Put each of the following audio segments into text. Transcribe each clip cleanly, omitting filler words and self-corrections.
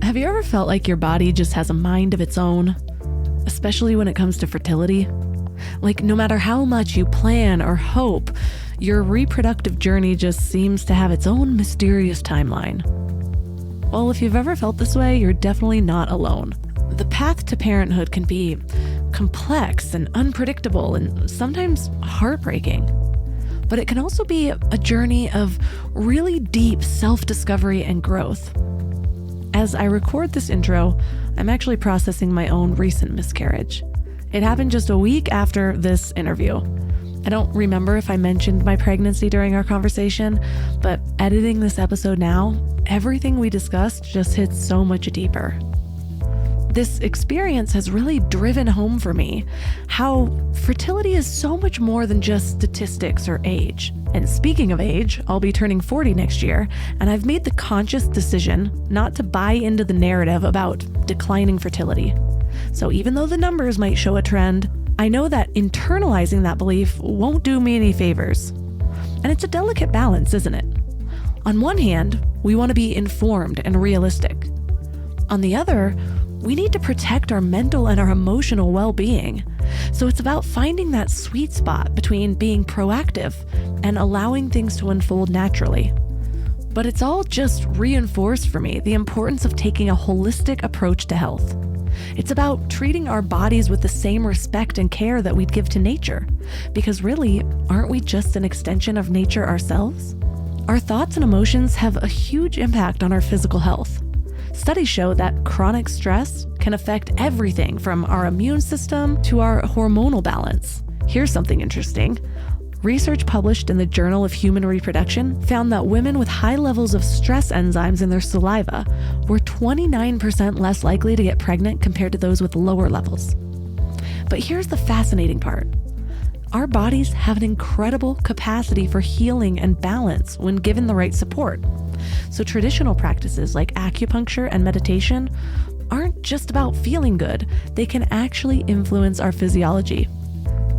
Have you ever felt like your body just has a mind of its own? Especially when it comes to fertility? Like no matter how much you plan or hope, your reproductive journey just seems to have its own mysterious timeline. Well, if you've ever felt this way, you're definitely not alone. The path to parenthood can be complex and unpredictable and sometimes heartbreaking. But it can also be a journey of really deep self-discovery and growth. As I record this intro, I'm actually processing my own recent miscarriage. It happened just a week after this interview. I don't remember if I mentioned my pregnancy during our conversation, but editing this episode now, everything we discussed just hits so much deeper. This experience has really driven home for me how fertility is so much more than just statistics or age. And speaking of age, I'll be turning 40 next year, and I've made the conscious decision not to buy into the narrative about declining fertility. So even though the numbers might show a trend, I know that internalizing that belief won't do me any favors. And it's a delicate balance, isn't it? On one hand, we want to be informed and realistic. On the other, we need to protect our mental and our emotional well-being. So it's about finding that sweet spot between being proactive and allowing things to unfold naturally. But it's all just reinforced for me the importance of taking a holistic approach to health. It's about treating our bodies with the same respect and care that we'd give to nature. Because really, aren't we just an extension of nature ourselves? Our thoughts and emotions have a huge impact on our physical health. Studies show that chronic stress can affect everything from our immune system to our hormonal balance. Here's something interesting. Research published in the Journal of Human Reproduction found that women with high levels of stress enzymes in their saliva were 29% less likely to get pregnant compared to those with lower levels. But here's the fascinating part. Our bodies have an incredible capacity for healing and balance when given the right support. So traditional practices like acupuncture and meditation aren't just about feeling good, they can actually influence our physiology.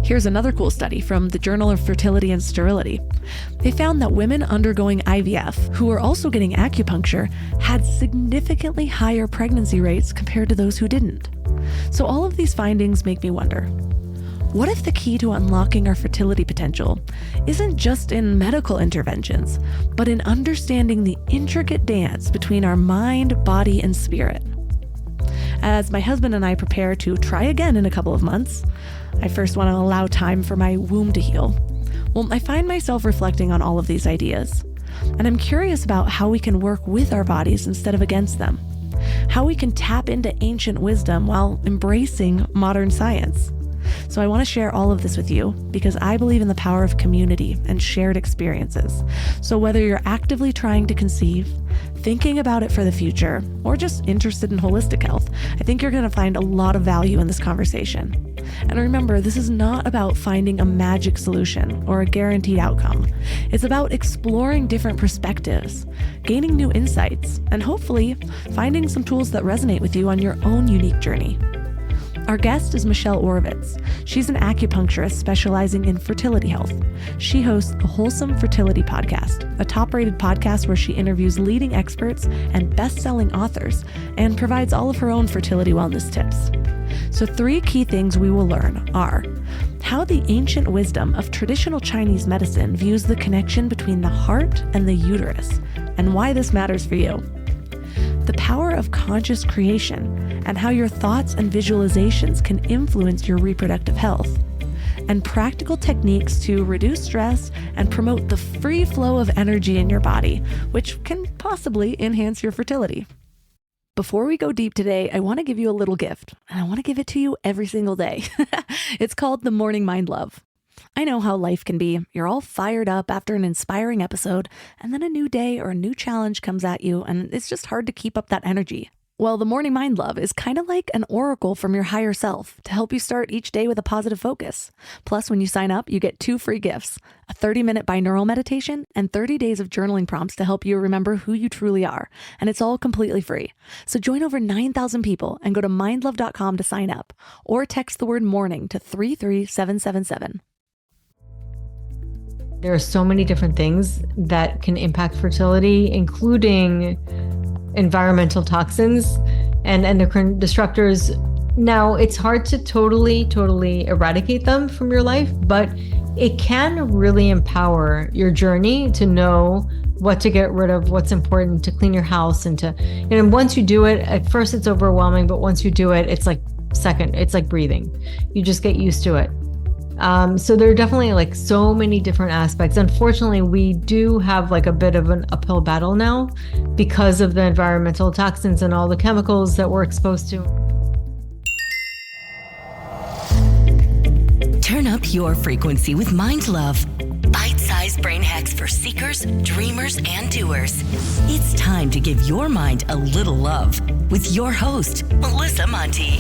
Here's another cool study from the Journal of Fertility and Sterility. They found that women undergoing IVF who were also getting acupuncture had significantly higher pregnancy rates compared to those who didn't. So all of these findings make me wonder, what if the key to unlocking our fertility potential isn't just in medical interventions, but in understanding the intricate dance between our mind, body, and spirit? As my husband and I prepare to try again in a couple of months, I first want to allow time for my womb to heal. Well, I find myself reflecting on all of these ideas, and I'm curious about how we can work with our bodies instead of against them, how we can tap into ancient wisdom while embracing modern science. So I want to share all of this with you because I believe in the power of community and shared experiences. So whether you're actively trying to conceive, thinking about it for the future, or just interested in holistic health, I think you're going to find a lot of value in this conversation. And remember, this is not about finding a magic solution or a guaranteed outcome. It's about exploring different perspectives, gaining new insights, and hopefully finding some tools that resonate with you on your own unique journey. Our guest is Michelle Oravitz. She's an acupuncturist specializing in fertility health. She hosts the Wholesome Fertility Podcast, a top-rated podcast where she interviews leading experts and best-selling authors and provides all of her own fertility wellness tips. So 3 key things we will learn are how the ancient wisdom of traditional Chinese medicine views the connection between the heart and the uterus and why this matters for you, the power of conscious creation and how your thoughts and visualizations can influence your reproductive health, and practical techniques to reduce stress and promote the free flow of energy in your body, which can possibly enhance your fertility. Before we go deep today, I want to give you a little gift, and I want to give it to you every single day. It's called the Morning Mind Love. I know how life can be. You're all fired up after an inspiring episode, and then a new day or a new challenge comes at you, and it's just hard to keep up that energy. Well, the Morning Mind Love is kind of like an oracle from your higher self to help you start each day with a positive focus. Plus, when you sign up, you get 2 free gifts, a 30-minute binaural meditation and 30 days of journaling prompts to help you remember who you truly are. And it's all completely free. So join over 9,000 people and go to mindlove.com to sign up or text the word morning to 33777. There are so many different things that can impact fertility, including environmental toxins and endocrine disruptors. Now, it's hard to totally eradicate them from your life, but it can really empower your journey to know what to get rid of, what's important, to clean your house, and once you do it, at first it's overwhelming, but once you do it, it's like breathing. You just get used to it. So there are definitely like so many different aspects. Unfortunately, we do have like a bit of an uphill battle now because of the environmental toxins and all the chemicals that we're exposed to. Turn up your frequency with Mind Love. Bite-sized brain hacks for seekers, dreamers, and doers. It's time to give your mind a little love with your host, Melissa Monti.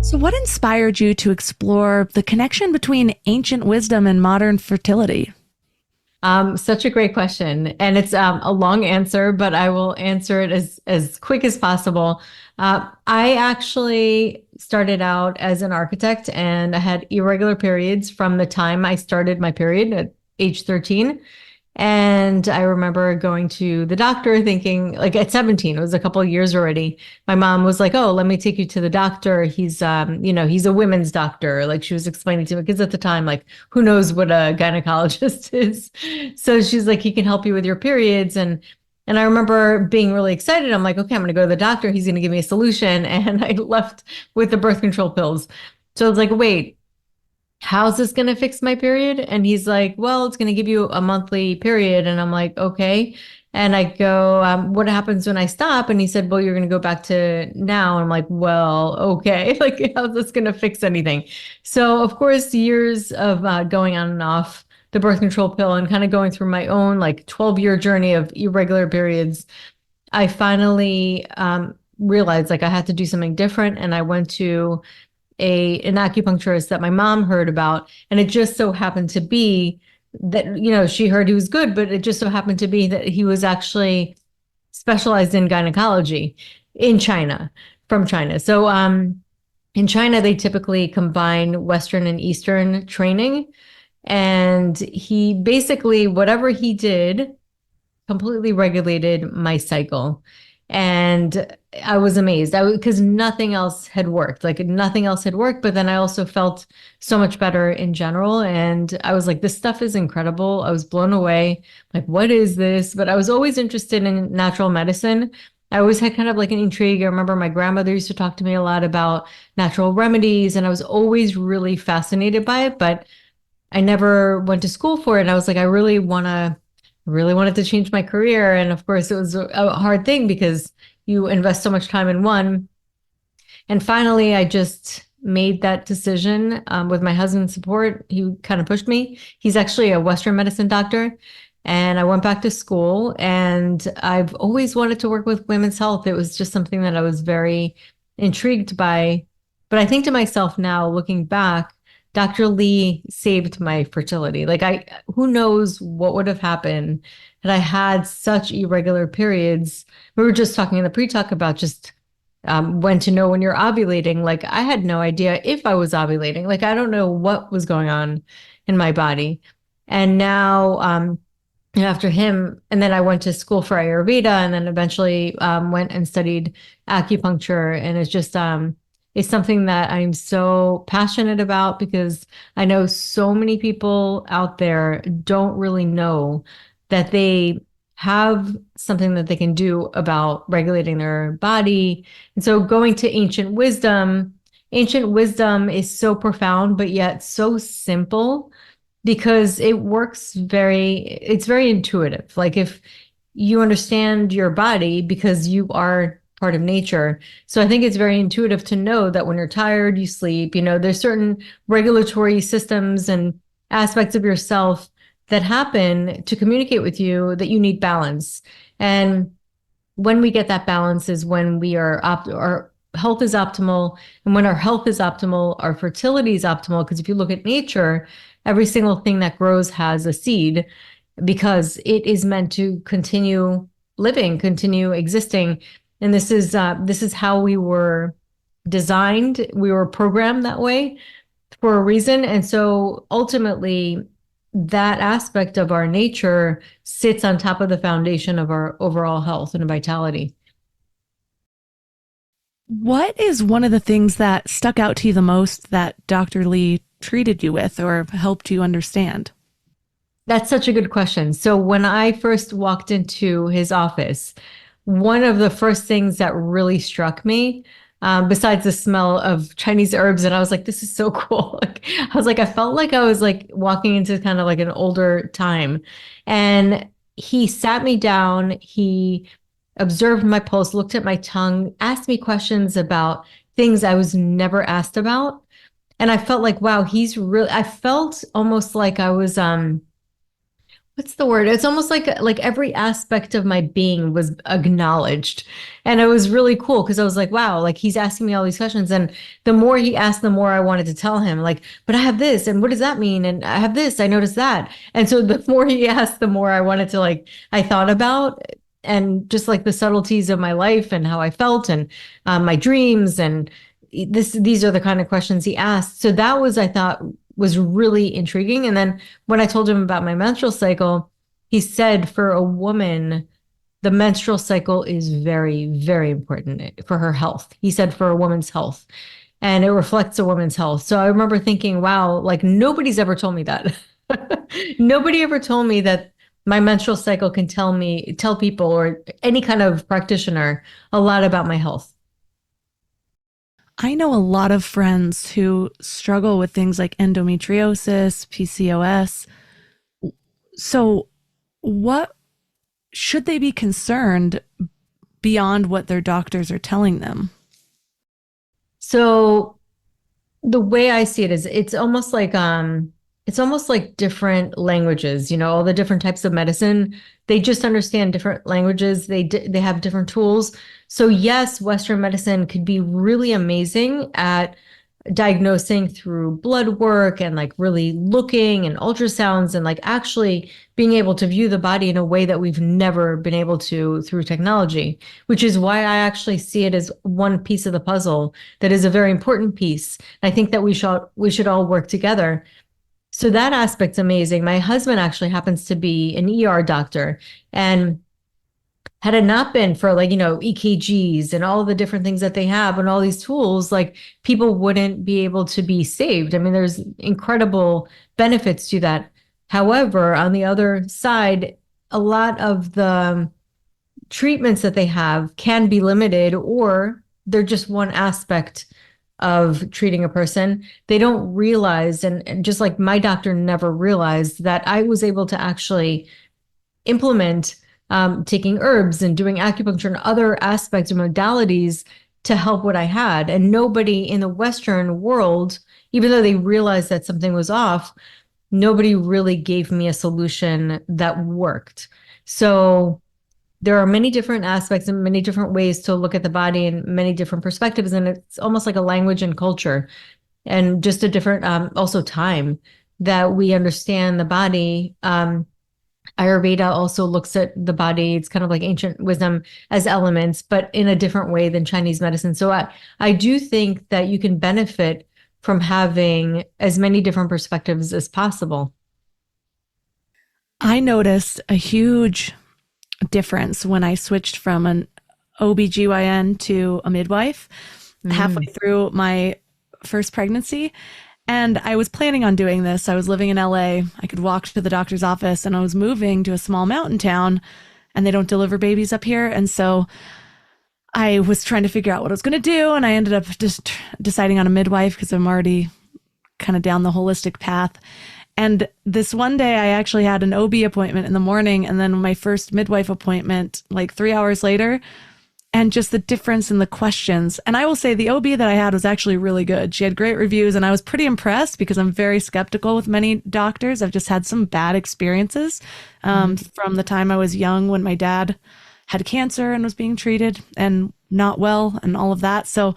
So what inspired you to explore the connection between ancient wisdom and modern fertility? Such a great question. And it's a long answer, but I will answer it as quick as possible. I actually started out as an architect, and I had irregular periods from the time I started my period at age 13. And I remember going to the doctor thinking, like at 17, it was a couple of years already. My mom was like, "Oh, let me take you to the doctor. He's he's a women's doctor." Like she was explaining to me, because at the time, like, who knows what a gynecologist is. So she's like, "He can help you with your periods." And I remember being really excited. I'm like, "Okay, I'm going to go to the doctor. He's going to give me a solution." And I left with the birth control pills. So I was like, "Wait, how's this going to fix my period?" And he's like, "Well, it's going to give you a monthly period." And I'm like, "Okay." And I go, "What happens when I stop?" And he said, "Well, you're going to go back to now." And I'm like, "Well, okay." Like, how's this going to fix anything? So of course, years of going on and off the birth control pill and kind of going through my own like 12-year journey of irregular periods, I finally realized like I had to do something different. And I went to an acupuncturist that my mom heard about. And it just so happened to be that, she heard he was good, but it just so happened to be that he was actually specialized in gynecology from China. So in China, they typically combine Western and Eastern training. And he basically, whatever he did, completely regulated my cycle. And I was amazed because nothing else had worked. Like nothing else had worked. But then I also felt so much better in general. And I was like, this stuff is incredible. I was blown away. Like, what is this? But I was always interested in natural medicine. I always had kind of like an intrigue. I remember my grandmother used to talk to me a lot about natural remedies, and I was always really fascinated by it. But I never went to school for it. And I was like, I really wanted to change my career. And of course, it was a hard thing because you invest so much time in one. And finally, I just made that decision with my husband's support. He kind of pushed me. He's actually a Western medicine doctor. And I went back to school, and I've always wanted to work with women's health. It was just something that I was very intrigued by. But I think to myself now, looking back, Dr. Lee saved my fertility. Like who knows what would have happened had I had such irregular periods. We were just talking in the pre-talk about just when to know when you're ovulating. Like I had no idea if I was ovulating. Like I don't know what was going on in my body. And now, after him, and then I went to school for Ayurveda, and then eventually went and studied acupuncture. And it's just it's something that I'm so passionate about because I know so many people out there don't really know that they have something that they can do about regulating their body. And so going to ancient wisdom is so profound, but yet so simple because it's very intuitive. Like if you understand your body because you are part of nature. So I think it's very intuitive to know that when you're tired, you sleep. There's certain regulatory systems and aspects of yourself that happen to communicate with you that you need balance. And when we get that balance is when our health is optimal. And when our health is optimal, our fertility is optimal. Because if you look at nature, every single thing that grows has a seed because it is meant to continue living, continue existing. And this is how we were designed. We were programmed that way for a reason. And so ultimately, that aspect of our nature sits on top of the foundation of our overall health and vitality. What is one of the things that stuck out to you the most that Dr. Lee treated you with or helped you understand? That's such a good question. So when I first walked into his office, one of the first things that really struck me, besides the smell of Chinese herbs, and I was like, this is so cool. Like, I was like, I felt like I was like walking into kind of like an older time. And he sat me down, he observed my pulse, looked at my tongue, asked me questions about things I was never asked about. And I felt like, wow, I felt almost like I was, what's the word? It's almost like every aspect of my being was acknowledged. And it was really cool because I was like, wow, like he's asking me all these questions. And the more he asked, the more I wanted to tell him, like, but I have this, and what does that mean? And I have this, I noticed that. And so the more he asked, the more I wanted to, like, I thought about and just like the subtleties of my life and how I felt and my dreams. And these are the kind of questions he asked. So that was, I thought, was really intriguing. And then when I told him about my menstrual cycle, he said for a woman, the menstrual cycle is very, very important for her health. He said for a woman's health, and it reflects a woman's health. So I remember thinking, wow, like nobody's ever told me that. Nobody ever told me that my menstrual cycle can tell people or any kind of practitioner a lot about my health. I know a lot of friends who struggle with things like endometriosis, PCOS. So what should they be concerned beyond what their doctors are telling them? So the way I see it is it's almost like different languages, all the different types of medicine. They just understand different languages. They have different tools. So yes, Western medicine could be really amazing at diagnosing through blood work and like really looking and ultrasounds and like actually being able to view the body in a way that we've never been able to through technology, which is why I actually see it as one piece of the puzzle that is a very important piece. I think that we should all work together. So that aspect's amazing. My husband actually happens to be an ER doctor, and had it not been for like, EKGs and all the different things that they have and all these tools, like people wouldn't be able to be saved. I mean, there's incredible benefits to that. However, on the other side, a lot of the treatments that they have can be limited, or they're just one aspect of treating a person. They don't realize, and just like my doctor never realized, that I was able to actually implement taking herbs and doing acupuncture and other aspects of modalities to help what I had. And nobody in the Western world, even though they realized that something was off, nobody really gave me a solution that worked. So there are many different aspects and many different ways to look at the body and many different perspectives. And it's almost like a language and culture and just a different, also time that we understand the body. Ayurveda also looks at the body. It's kind of like ancient wisdom as elements, but in a different way than Chinese medicine. So I do think that you can benefit from having as many different perspectives as possible. I noticed a huge difference when I switched from an OBGYN to a midwife halfway through my first pregnancy. And I was planning on doing this. I was living in LA. I could walk to the doctor's office, and I was moving to a small mountain town, and they don't deliver babies up here. And so I was trying to figure out what I was going to do. And I ended up just deciding on a midwife because I'm already kind of down the holistic path. And this one day I actually had an OB appointment in the morning, and then my first midwife appointment like 3 hours later. And just the difference in the questions. And I will say the OB that I had was actually really good. She had great reviews, and I was pretty impressed because I'm very skeptical with many doctors. I've just had some bad experiences from the time I was young when my dad had cancer and was being treated and not well and all of that. So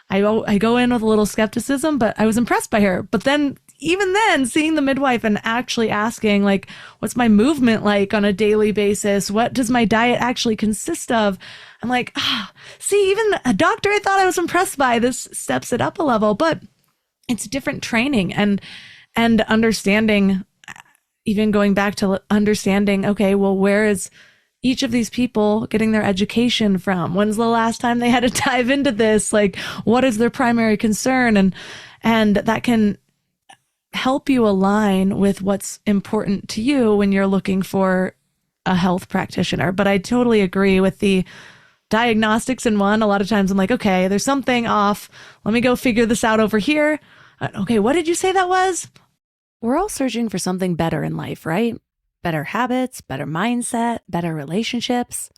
I go in with a little skepticism, but I was impressed by her. But then even then, seeing the midwife and actually asking, like, what's my movement like on a daily basis? What does my diet actually consist of? I'm like, see, even a doctor I thought I was impressed by, this steps it up a level, but it's different training and understanding, even going back to understanding, okay, well, where is each of these people getting their education from? When's the last time they had to dive into this? Like, what is their primary concern? And that can help you align with what's important to you when you're looking for a health practitioner. But I totally agree with the diagnostics in one. A lot of times I'm like, okay, there's something off. Let me go figure this out over here. Okay, what did you say that was? We're all searching for something better in life, right? Better habits, better mindset, better relationships.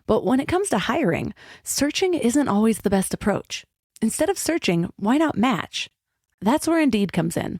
But when it comes to hiring, searching isn't always the best approach. Instead of searching, why not match? That's where Indeed comes in.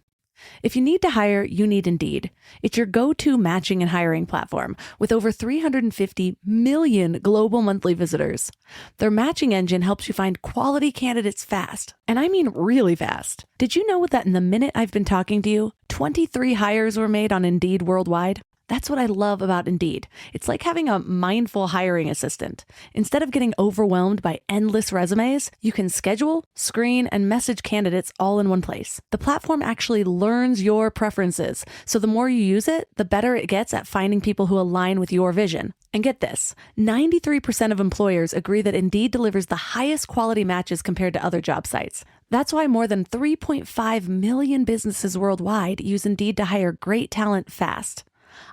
If you need to hire, you need Indeed. It's your go-to matching and hiring platform with over 350 million global monthly visitors. Their matching engine helps you find quality candidates fast. And I mean really fast. Did you know that in the minute I've been talking to you, 23 hires were made on Indeed worldwide? That's what I love about Indeed. It's like having a mindful hiring assistant. Instead of getting overwhelmed by endless resumes, you can schedule, screen, and message candidates all in one place. The platform actually learns your preferences, so the more you use it, the better it gets at finding people who align with your vision. And get this, 93% of employers agree that Indeed delivers the highest quality matches compared to other job sites. That's why more than 3.5 million businesses worldwide use Indeed to hire great talent fast.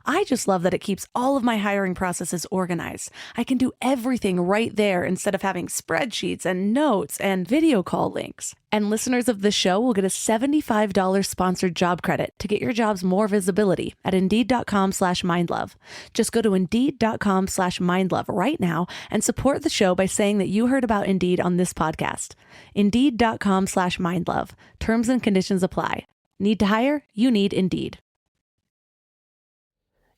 I just love that it keeps all of my hiring processes organized. I can do everything right there instead of having spreadsheets and notes and video call links. And listeners of this show will get a $75 sponsored job credit to get your jobs more visibility at Indeed.com/mindlove. Just go to Indeed.com/mindlove right now and support the show by saying that you heard about Indeed on this podcast. Indeed.com/mindlove. Terms and conditions apply. Need to hire? You need Indeed.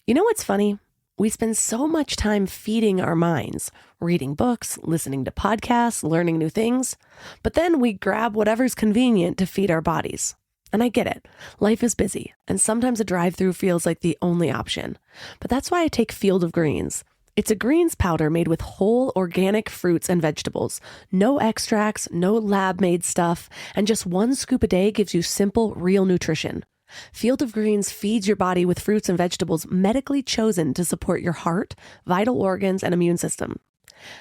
You know what's funny? We spend so much time feeding our minds, reading books, listening to podcasts, learning new things, but then we grab whatever's convenient to feed our bodies. And I get it. Life is busy, and sometimes a drive-through feels like the only option. But that's why I take Field of Greens. It's a greens powder made with whole organic fruits and vegetables. No extracts, no lab-made stuff, and just 1 scoop a day gives you simple, real nutrition. Field of Greens feeds your body with fruits and vegetables medically chosen to support your heart, vital organs, and immune system.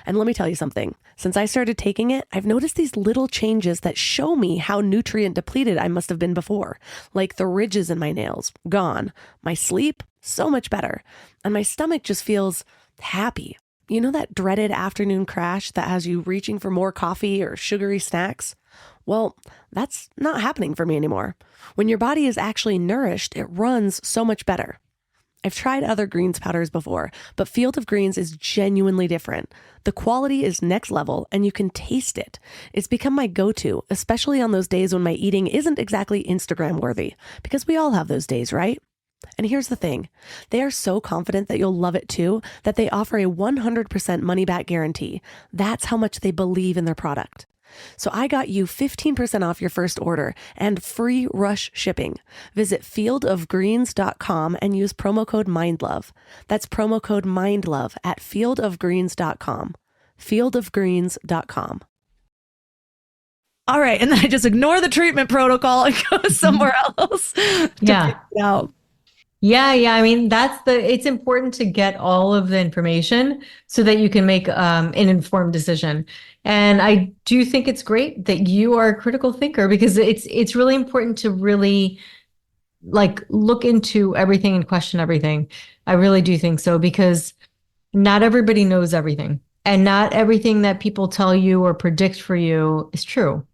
And let me tell you something. Since I started taking it, I've noticed these little changes that show me how nutrient depleted I must have been before. Like the ridges in my nails, gone. My sleep, so much better. And my stomach just feels happy. You know that dreaded afternoon crash that has you reaching for more coffee or sugary snacks? Well, that's not happening for me anymore. When your body is actually nourished, it runs so much better. I've tried other greens powders before, but Field of Greens is genuinely different. The quality is next level and you can taste it. It's become my go-to, especially on those days when my eating isn't exactly Instagram worthy, because we all have those days, right? And here's the thing. They are so confident that you'll love it too, that they offer a 100% money-back guarantee. That's how much they believe in their product. So I got you 15% off your first order and free rush shipping. Visit fieldofgreens.com and use promo code MINDLOVE. That's promo code MINDLOVE at fieldofgreens.com. fieldofgreens.com. All right. And then I just ignore the treatment protocol and go somewhere else to figure it out. Yeah. I mean, it's important to get all of the information so that you can make an informed decision. And I do think it's great that you are a critical thinker, because it's really important to really look into everything and question everything. I really do think so, because not everybody knows everything, and not everything that people tell you or predict for you is true.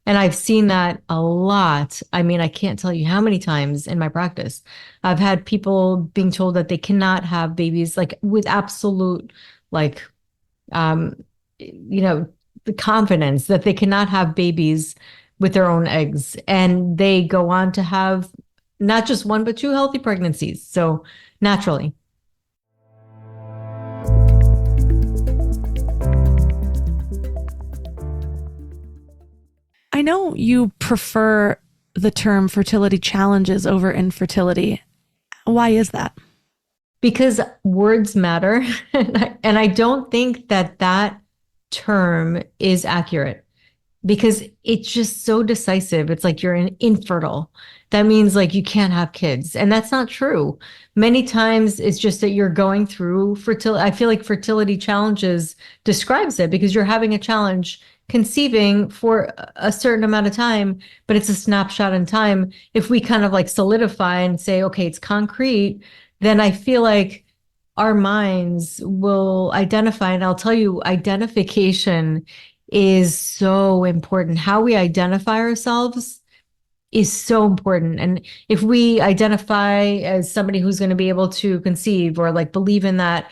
And I've seen that a lot. I mean, I can't tell you how many times in my practice I've had people being told that they cannot have babies, with absolute, the confidence that they cannot have babies with their own eggs. And they go on to have not just 1, but 2 healthy pregnancies. So naturally. I know you prefer the term fertility challenges over infertility. Why is that? Because words matter. And I don't think that term is accurate, because it's just so decisive. It's like you're an infertile. that means like you can't have kids. And that's not true. Many times it's just that you're going through fertility. I feel like fertility challenges describes it, because you're having a challenge conceiving for a certain amount of time, but it's a snapshot in time. If we kind of like solidify and say, okay, it's concrete, then I feel like our minds will identify. And I'll tell you, identification is so important. How we identify ourselves is so important. And if we identify as somebody who's going to be able to conceive, or like believe in that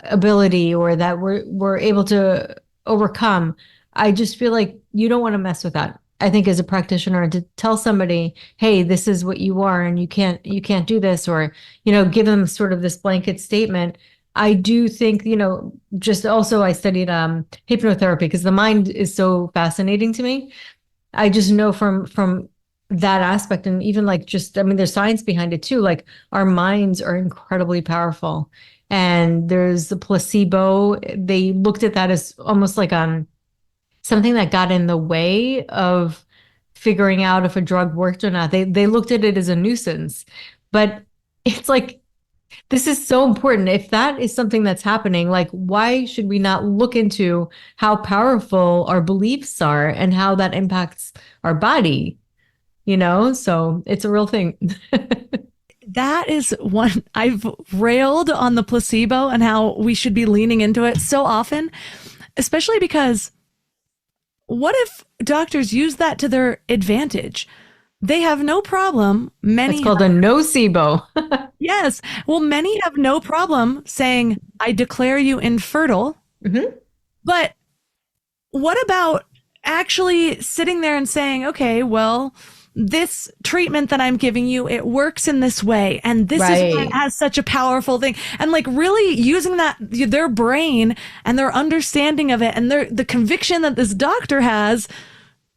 ability, or that we're able to overcome, I just feel like you don't want to mess with that. I think as a practitioner, to tell somebody, hey, this is what you are and you can't do this, or, give them sort of this blanket statement. I do think, just also I studied hypnotherapy because the mind is so fascinating to me. I just know from that aspect, and even like there's science behind it too. Like our minds are incredibly powerful, and there's the placebo. They looked at that as almost like something that got in the way of figuring out if a drug worked or not. They looked at it as a nuisance, but it's like, this is so important. If that is something that's happening, like, why should we not look into how powerful our beliefs are and how that impacts our body? So it's a real thing. That is one. I've railed on the placebo and how we should be leaning into it so often, especially because what if doctors use that to their advantage? They have no problem. It's called a nocebo. Yes. Well, many have no problem saying, I declare you infertile. Mm-hmm. But what about actually sitting there and saying, okay, well, this treatment that I'm giving you, it works in this way. And this is why it has such a powerful thing. And like really using their brain and their understanding of it and the conviction that this doctor has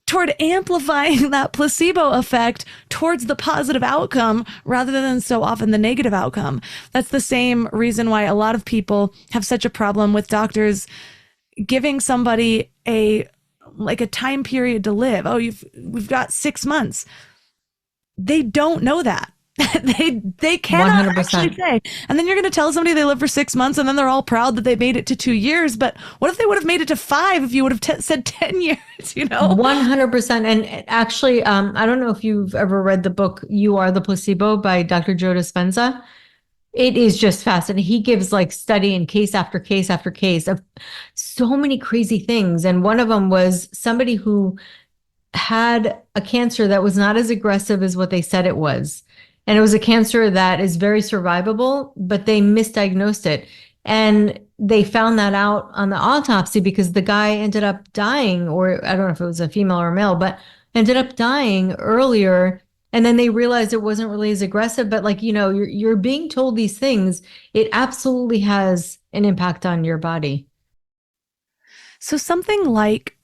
toward amplifying that placebo effect towards the positive outcome rather than so often the negative outcome. That's the same reason why a lot of people have such a problem with doctors giving somebody a time period to live. Oh, we've got 6 months. They don't know that. they cannot 100%. actually say. And then you're going to tell somebody they live for 6 months and then they're all proud that they made it to 2 years. But what if they would have made it to 5 if you would have said 10 years, 100%. And actually, I don't know if you've ever read the book, You Are the Placebo by Dr. Joe Dispenza. It is just fascinating. He gives like study and case after case after case of so many crazy things. And one of them was somebody who had a cancer that was not as aggressive as what they said it was. And it was a cancer that is very survivable, but they misdiagnosed it. And they found that out on the autopsy because the guy ended up dying, or I don't know if it was a female or a male, but ended up dying earlier. And then they realized it wasn't really as aggressive, but like, you're being told these things. It absolutely has an impact on your body. So something like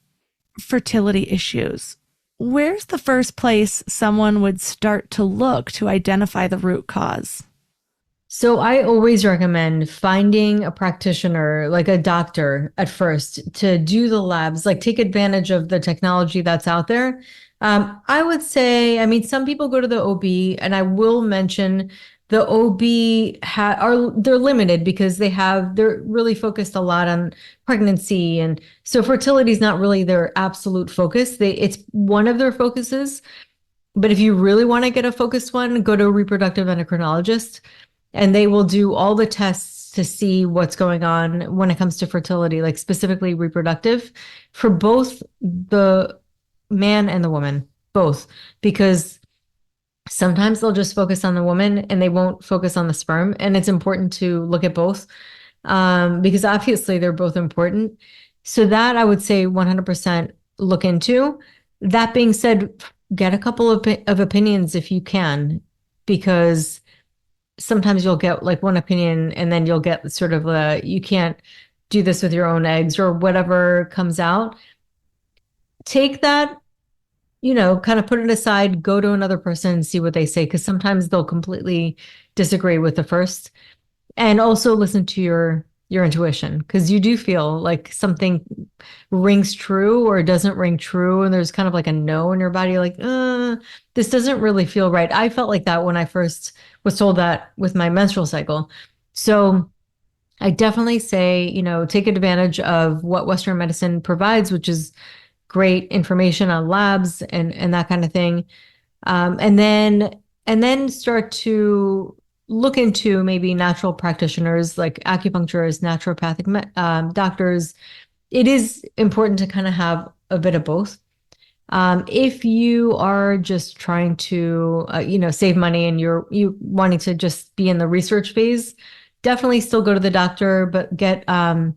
fertility issues, where's the first place someone would start to look to identify the root cause? So I always recommend finding a practitioner, like a doctor at first, to do the labs, like take advantage of the technology that's out there. I would say, some people go to the OB, and I will mention the OB they're limited because they're really focused a lot on pregnancy. And so fertility is not really their absolute focus. It's one of their focuses. But if you really want to get a focused one, go to a reproductive endocrinologist, and they will do all the tests to see what's going on when it comes to fertility, like specifically reproductive, for both the man and the woman, both, because sometimes they'll just focus on the woman and they won't focus on the sperm. And it's important to look at both because obviously they're both important. So that I would say 100% look into. That being said, get a couple of opinions if you can, because sometimes you'll get like one opinion and then you'll get sort of you can't do this with your own eggs or whatever comes out. Take that, kind of put it aside, go to another person and see what they say, because sometimes they'll completely disagree with the first. And also listen to your your intuition, because you do feel like something rings true or doesn't ring true. And there's kind of like a no in your body, like, this doesn't really feel right. I felt like that when I first was told that with my menstrual cycle. So I definitely say, take advantage of what Western medicine provides, which is great information on labs and that kind of thing. And then start to look into maybe natural practitioners like acupuncturists, naturopathic doctors. It is important to kind of have a bit of both. If you are just trying to, save money and you wanting to just be in the research phase, definitely still go to the doctor, but get a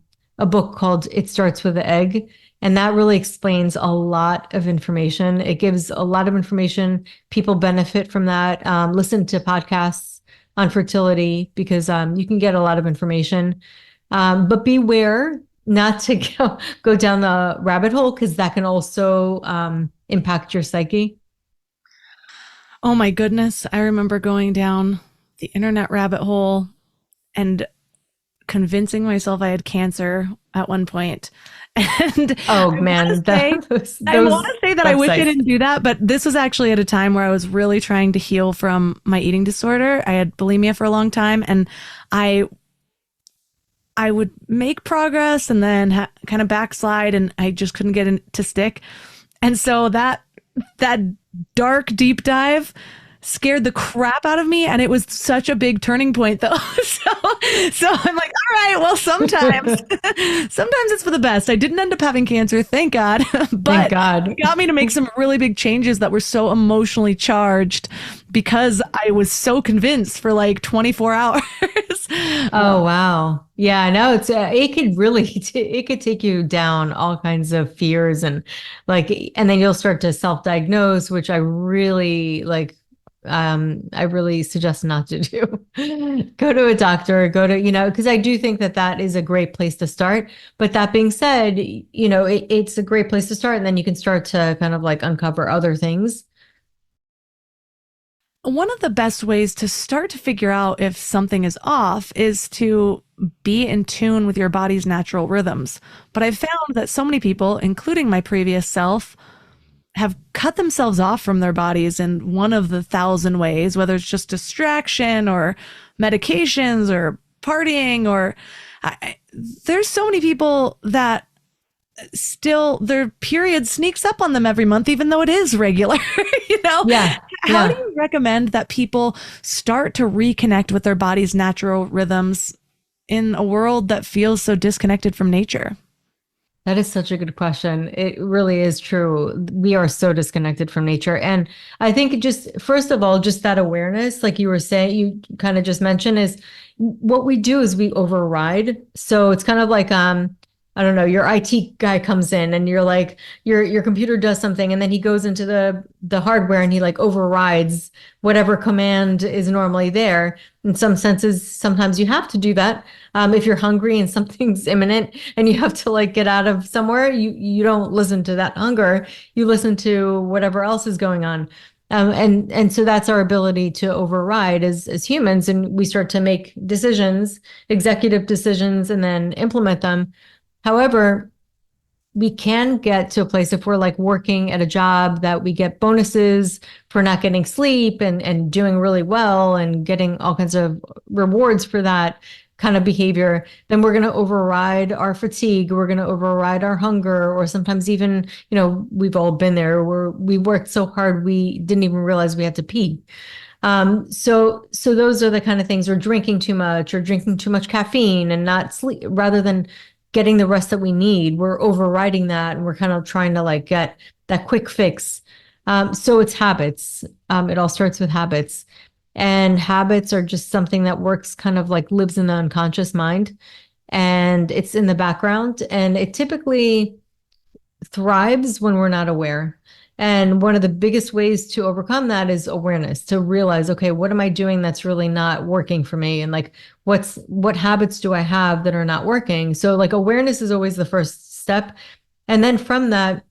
book called It Starts with the Egg. And that really explains a lot of information. It gives a lot of information. People benefit from that. Listen to podcasts on fertility because you can get a lot of information. But beware not to go down the rabbit hole, because that can also impact your psyche. Oh my goodness. I remember going down the internet rabbit hole and convincing myself I had cancer at one point. And oh man, I want to say that I wish I didn't do that, but this was actually at a time where I was really trying to heal from my eating disorder. I had bulimia for a long time, and I would make progress and then kind of backslide, and I just couldn't get it to stick. And so that dark deep dive scared the crap out of me, and it was such a big turning point though. So I'm like, all right, well, sometimes it's for the best. I didn't end up having cancer, thank God. But it got me to make some really big changes that were so emotionally charged because I was so convinced for like 24 hours. Oh wow. Yeah, no, it could really it could take you down all kinds of fears and then you'll start to self-diagnose, which I really I really suggest not to do. Go to a doctor, because I do think that is a great place to start. But that being said, it's a great place to start. And then you can start to kind of uncover other things. One of the best ways to start to figure out if something is off is to be in tune with your body's natural rhythms. But I've found that so many people, including my previous self, have cut themselves off from their bodies in one of the 1,000 ways, whether it's just distraction or medications or partying there's so many people that still their period sneaks up on them every month, even though it is regular, Yeah. How do you recommend that people start to reconnect with their body's natural rhythms in a world that feels so disconnected from nature? That is such a good question. It really is true. We are so disconnected from nature. And I think first of all, just that awareness, like you were saying, you kind of just mentioned, is what we do is we override. So it's kind of like, I don't know, your IT guy comes in and you're like, your computer does something, and then he goes into the hardware and he overrides whatever command is normally there. In some senses, sometimes you have to do that. If you're hungry and something's imminent and you have to get out of somewhere, you don't listen to that hunger. You listen to whatever else is going on. And so that's our ability to override as humans. And we start to make decisions, executive decisions, and then implement them. However, we can get to a place if we're working at a job that we get bonuses for not getting sleep and doing really well and getting all kinds of rewards for that kind of behavior, then we're going to override our fatigue. We're going to override our hunger, or sometimes even, we've all been there where we worked so hard we didn't even realize we had to pee. So those are the kind of things, or drinking too much, or drinking too much caffeine and not sleep, rather than getting the rest that we need. We're overriding that, and we're kind of trying to get that quick fix. So it's habits. It all starts with habits, and habits are just something that works kind of lives in the unconscious mind, and it's in the background, and it typically thrives when we're not aware. And one of the biggest ways to overcome that is awareness, to realize, okay, what am I doing that's really not working for me? And what habits do I have that are not working? So awareness is always the first step. And then from that,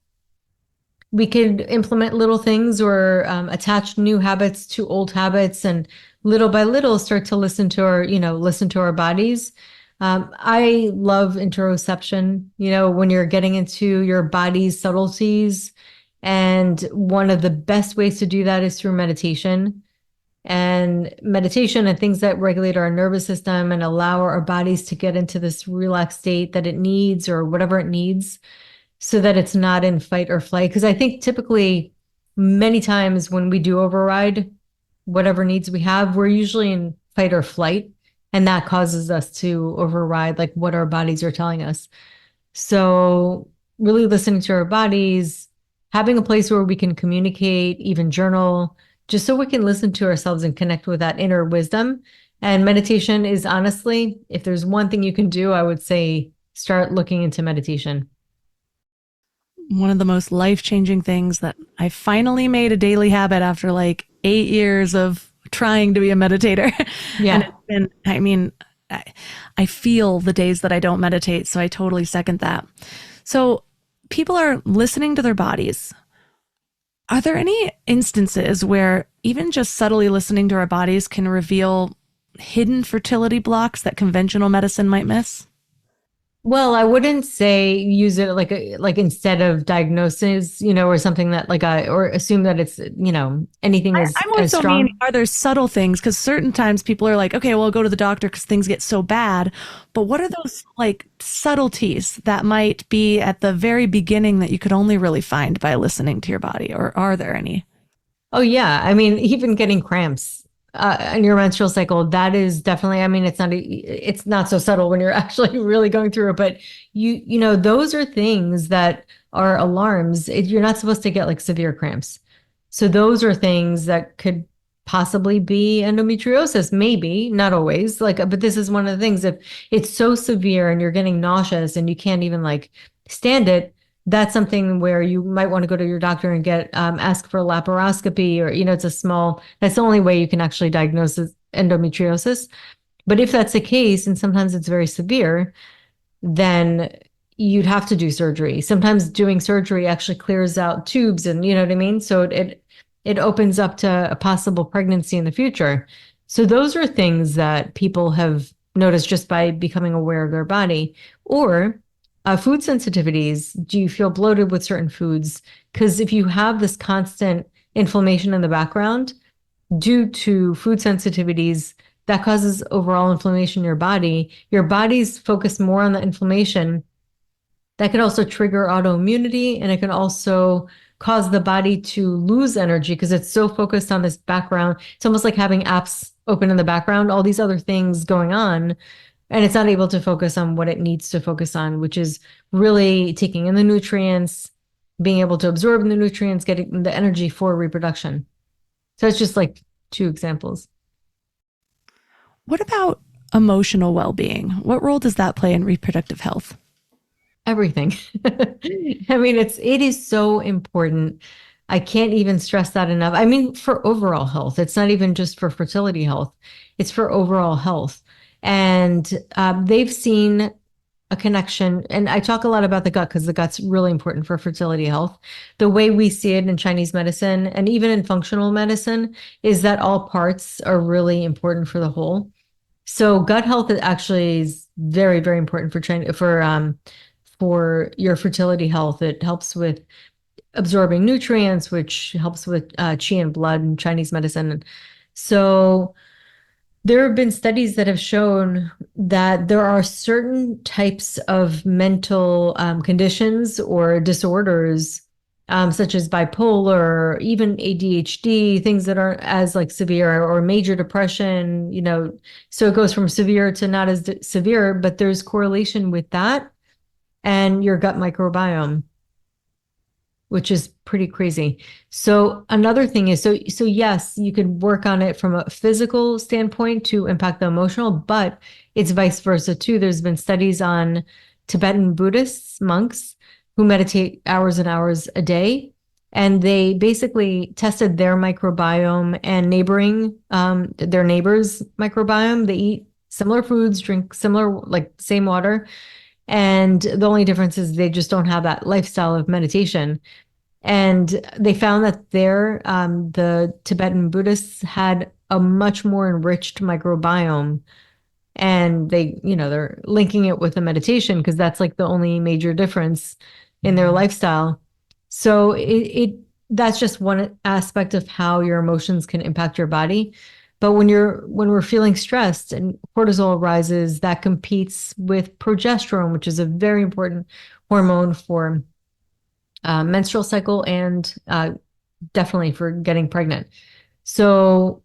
we could implement little things or attach new habits to old habits, and little by little start to listen to our bodies. I love interoception, when you're getting into your body's subtleties. And one of the best ways to do that is through meditation. And meditation and things that regulate our nervous system and allow our bodies to get into this relaxed state that it needs or whatever it needs so that it's not in fight or flight. Because I think typically many times when we do override whatever needs we have, we're usually in fight or flight. And that causes us to override like what our bodies are telling us. So really listening to our bodies, having a place where we can communicate, even journal, just so we can listen to ourselves and connect with that inner wisdom. And meditation is honestly, if there's one thing you can do, I would say start looking into meditation. One of the most life-changing things that I finally made a daily habit after like 8 years of trying to be a meditator. Yeah. And it's been, I feel the days that I don't meditate. So I totally second that. So people are listening to their bodies. Are there any instances where even just subtly listening to our bodies can reveal hidden fertility blocks that conventional medicine might miss? Well, I wouldn't say use it like instead of diagnosis, or something that or assume that it's, anything I as more so strong. mean, are there subtle things? Because certain times people are like, okay, well, I'll go to the doctor because things get so bad. But what are those like subtleties that might be at the very beginning that you could only really find by listening to your body? Or are there any? Oh yeah. I mean, even getting cramps in your menstrual cycle, that is definitely, I mean, it's not so subtle when you're actually really going through it, but those are things that are alarms. You're not supposed to get like severe cramps. So those are things that could possibly be endometriosis, maybe, not always. But this is one of the things. If it's so severe and you're getting nauseous and you can't even like stand it, that's something where you might want to go to your doctor and get ask for a laparoscopy, or that's the only way you can actually diagnose endometriosis. But if that's the case, and sometimes it's very severe, then you'd have to do surgery. Sometimes doing surgery actually clears out tubes, and you know what I mean? So it opens up to a possible pregnancy in the future. So those are things that people have noticed just by becoming aware of their body. Or food sensitivities. Do you feel bloated with certain foods? Because if you have this constant inflammation in the background due to food sensitivities, that causes overall inflammation in your body. Your body's focused more on the inflammation. That can also trigger autoimmunity, and it can also cause the body to lose energy because it's so focused on this background. It's almost like having apps open in the background, all these other things going on. And it's not able to focus on what it needs to focus on, which is really taking in the nutrients, being able to absorb the nutrients, getting the energy for reproduction. So it's just like 2 examples. What about emotional well-being? What role does that play in reproductive health? Everything. I mean, it is so important. I can't even stress that enough. I mean, for overall health, it's not even just for fertility health. It's for overall health. And they've seen a connection. And I talk a lot about the gut because the gut's really important for fertility health. The way we see it in Chinese medicine and even in functional medicine is that all parts are really important for the whole. So gut health actually is very, very important for your fertility health. It helps with absorbing nutrients, which helps with qi and blood in Chinese medicine. So there have been studies that have shown that there are certain types of mental conditions or disorders, such as bipolar, even ADHD, things that aren't as like severe, or major depression, so it goes from severe to not as severe, but there's correlation with that and your gut microbiome, which is pretty crazy. So another thing is, so yes, you could work on it from a physical standpoint to impact the emotional, but it's vice versa too. There's been studies on Tibetan Buddhists, monks, who meditate hours and hours a day. And they basically tested their microbiome and their neighbors' microbiome. They eat similar foods, drink similar, like same water. And the only difference is they just don't have that lifestyle of meditation. And they found that the Tibetan Buddhists had a much more enriched microbiome And they're linking it with the meditation because that's like the only major difference in their lifestyle. So that's just one aspect of how your emotions can impact your body. But when we're feeling stressed and cortisol rises, that competes with progesterone, which is a very important hormone for menstrual cycle and definitely for getting pregnant. So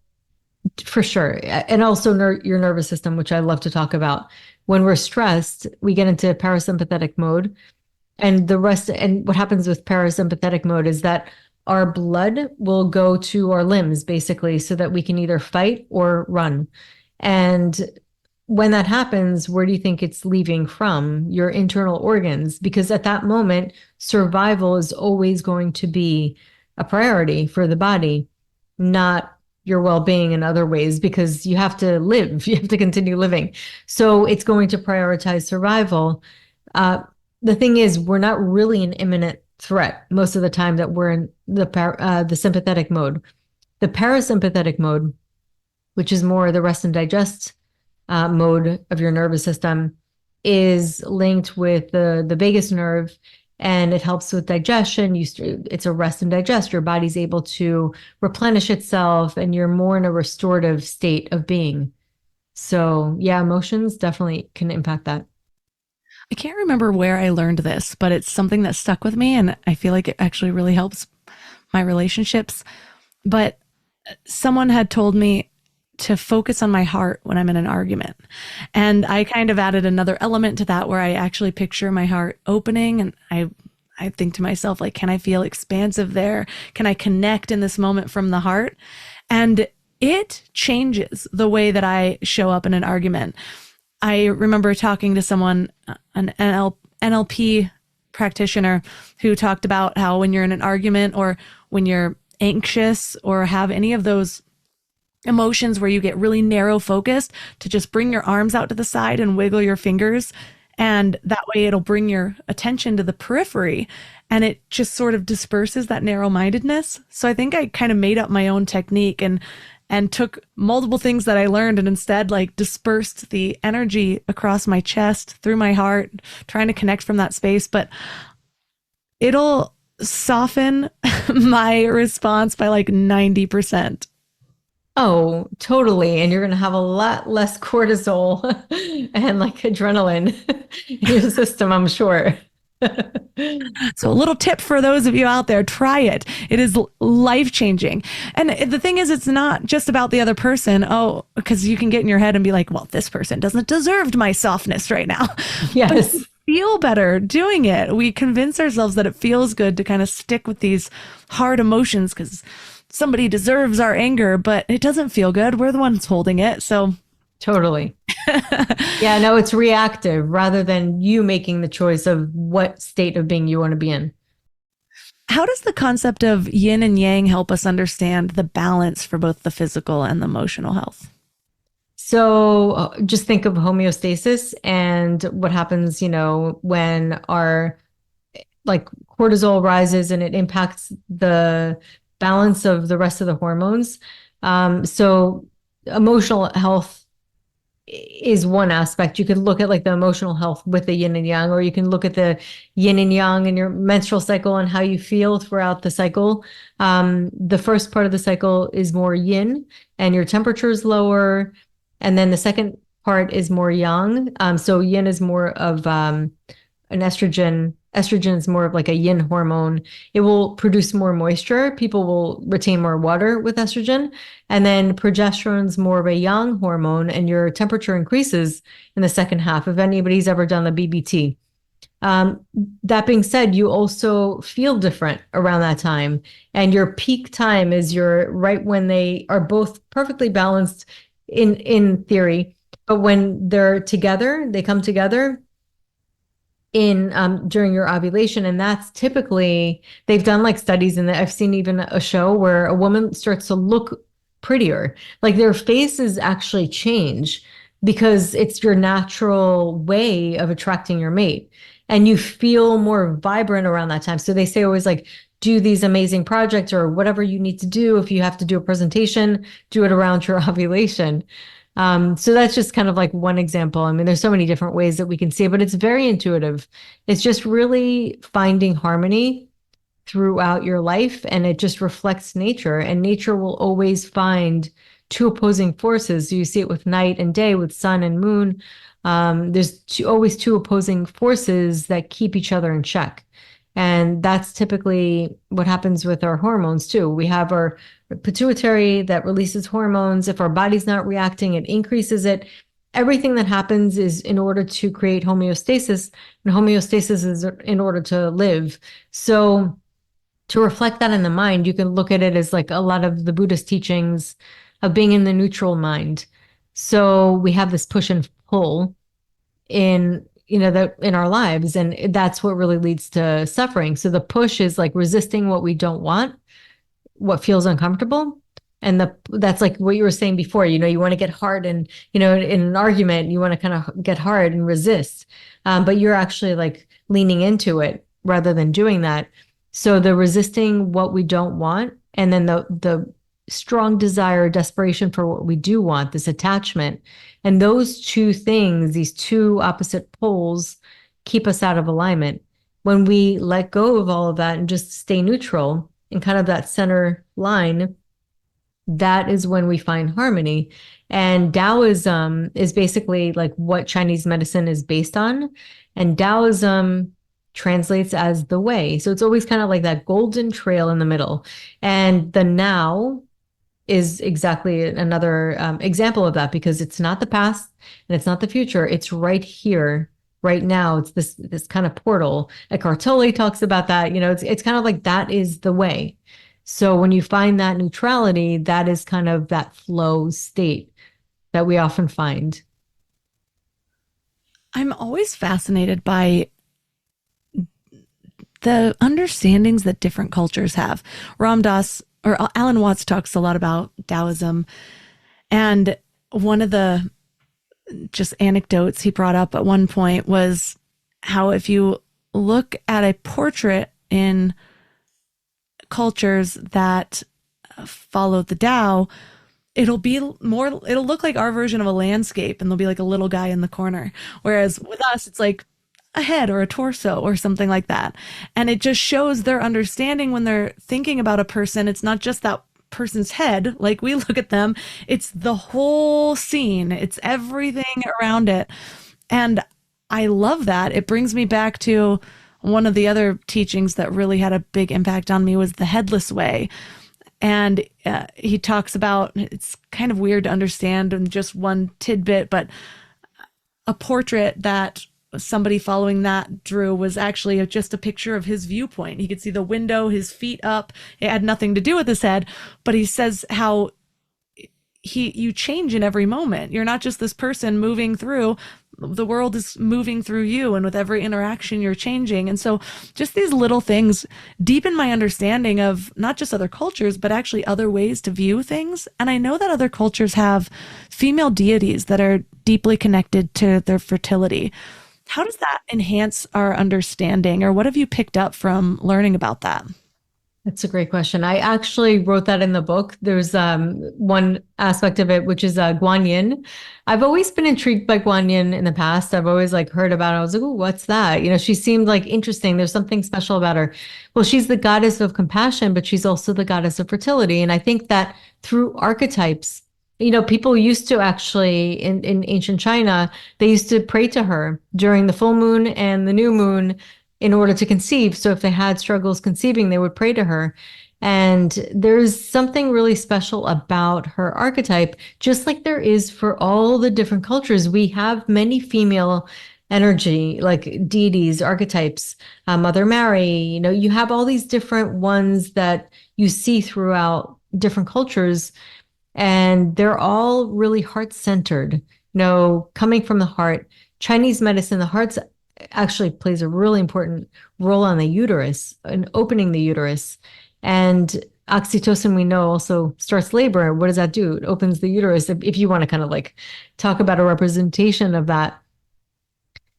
for sure. And also your nervous system, which I love to talk about. When we're stressed, we get into parasympathetic mode. And what happens with parasympathetic mode is that our blood will go to our limbs, basically, so that we can either fight or run. And when that happens, where do you think it's leaving from? Your internal organs, because at that moment, survival is always going to be a priority for the body, not your well-being in other ways, because you have to live, you have to continue living. So it's going to prioritize survival. The thing is, we're not really an imminent threat most of the time that we're in the sympathetic mode. The parasympathetic mode, which is more the rest and digest mode of your nervous system, is linked with the vagus nerve, and it helps with digestion. It's a rest and digest. Your body's able to replenish itself, and you're more in a restorative state of being. So yeah, emotions definitely can impact that. I can't remember where I learned this, but it's something that stuck with me, and I feel like it actually really helps my relationships. But someone had told me to focus on my heart when I'm in an argument. And I kind of added another element to that where I actually picture my heart opening, and I think to myself, like, can I feel expansive there? Can I connect in this moment from the heart? And it changes the way that I show up in an argument. I remember talking to someone, an NLP practitioner, who talked about how when you're in an argument or when you're anxious or have any of those emotions where you get really narrow focused, to just bring your arms out to the side and wiggle your fingers. And that way it'll bring your attention to the periphery, and it just sort of disperses that narrow-mindedness. So I think I kind of made up my own technique and took multiple things that I learned and instead like dispersed the energy across my chest, through my heart, trying to connect from that space. But it'll soften my response by like 90%. Oh, totally. And you're going to have a lot less cortisol and like adrenaline in your system, I'm sure. So a little tip for those of you out there, try it. It is life-changing. And the thing is, it's not just about the other person. Oh, because you can get in your head and be like, well, this person doesn't deserve my softness right now. Yes. But feel better doing it. We convince ourselves that it feels good to kind of stick with these hard emotions because somebody deserves our anger, but it doesn't feel good. We're the ones holding it. So totally. Yeah, no, it's reactive rather than you making the choice of what state of being you want to be in. How does the concept of yin and yang help us understand the balance for both the physical and the emotional health? So just think of homeostasis and what happens, when our like cortisol rises and it impacts the balance of the rest of the hormones. So emotional health is one aspect. You could look at like the emotional health with the yin and yang, or you can look at the yin and yang in your menstrual cycle and how you feel throughout the cycle. The first part of the cycle is more yin and your temperature is lower. And then the second part is more yang. So yin is more of an estrogen. Estrogen is more of like a yin hormone. It will produce more moisture. People will retain more water with estrogen. And then progesterone is more of a yang hormone, and your temperature increases in the second half, if anybody's ever done the BBT. That being said, you also feel different around that time. And your peak time is right when they are both perfectly balanced in theory. But when they're together, they come together during your ovulation. And that's typically, they've done like studies, and I've seen even a show where a woman starts to look prettier, like their faces actually change because it's your natural way of attracting your mate, and you feel more vibrant around that time. So they say always like, do these amazing projects or whatever you need to do. If you have to do a presentation, do it around your ovulation. So that's just kind of like one example. I mean, there's so many different ways that we can see it, but it's very intuitive. It's just really finding harmony throughout your life, and it just reflects nature, and nature will always find two opposing forces. You see it with night and day, with sun and moon. There's always two opposing forces that keep each other in check. And that's typically what happens with our hormones too. We have our pituitary that releases hormones. If our body's not reacting, it increases it. Everything that happens is in order to create homeostasis, and homeostasis is in order to live. So to reflect that in the mind, you can look at it as like a lot of the Buddhist teachings of being in the neutral mind. So we have this push and pull in, that in our lives, and that's what really leads to suffering. So the push is like resisting what we don't want, what feels uncomfortable. And that's like what you were saying before, you want to get hard, and, in an argument, you want to kind of get hard and resist. But you're actually like leaning into it rather than doing that. So the resisting what we don't want, and then the strong desire, desperation for what we do want, this attachment. And those two things, these two opposite poles, keep us out of alignment. When we let go of all of that and just stay neutral in kind of that center line, that is when we find harmony. And Taoism is basically like what Chinese medicine is based on. And Taoism translates as the way. So it's always kind of like that golden trail in the middle. And the now is exactly another example of that, because it's not the past and it's not the future. It's right here, right now. It's this kind of portal. Eckhart Tolle talks about that. It's kind of like that is the way. So when you find that neutrality, that is kind of that flow state that we often find. I'm always fascinated by the understandings that different cultures have. Ram Dass or Alan Watts talks a lot about Taoism. And one of the just anecdotes he brought up at one point was how if you look at a portrait in cultures that follow the Tao, it'll look like our version of a landscape, and there'll be like a little guy in the corner. Whereas with us, it's like a head or a torso or something like that. And it just shows their understanding when they're thinking about a person. It's not just that person's head, like we look at them, it's the whole scene. It's everything around it. And I love that. It brings me back to one of the other teachings that really had a big impact on me was the headless way. And he talks about, it's kind of weird to understand in just one tidbit, but a portrait that somebody following that drew was actually just a picture of his viewpoint. He could see the window, his feet up. It had nothing to do with his head, but he says how you change in every moment. You're not just this person moving through. The world is moving through you, and with every interaction you're changing. And so just these little things deepen my understanding of not just other cultures, but actually other ways to view things. And I know that other cultures have female deities that are deeply connected to their fertility. How does that enhance our understanding, or what have you picked up from learning about that? That's a great question. I actually wrote that in the book. There's one aspect of it, which is Guan Yin. I've always been intrigued by Guan Yin in the past. I've always like heard about it. I was like, oh, what's that? She seemed like interesting. There's something special about her. Well, she's the goddess of compassion, but she's also the goddess of fertility. And I think that through archetypes, people used to actually, in ancient China, they used to pray to her during the full moon and the new moon in order to conceive. So if they had struggles conceiving, they would pray to her. And there's something really special about her archetype, just like there is for all the different cultures. We have many female energy, like deities, archetypes, Mother Mary, you have all these different ones that you see throughout different cultures. And they're all really heart-centered, coming from the heart. Chinese medicine, the heart actually plays a really important role on the uterus and opening the uterus. And oxytocin, we know, also starts labor. What does that do? It opens the uterus, if you want to kind of like talk about a representation of that.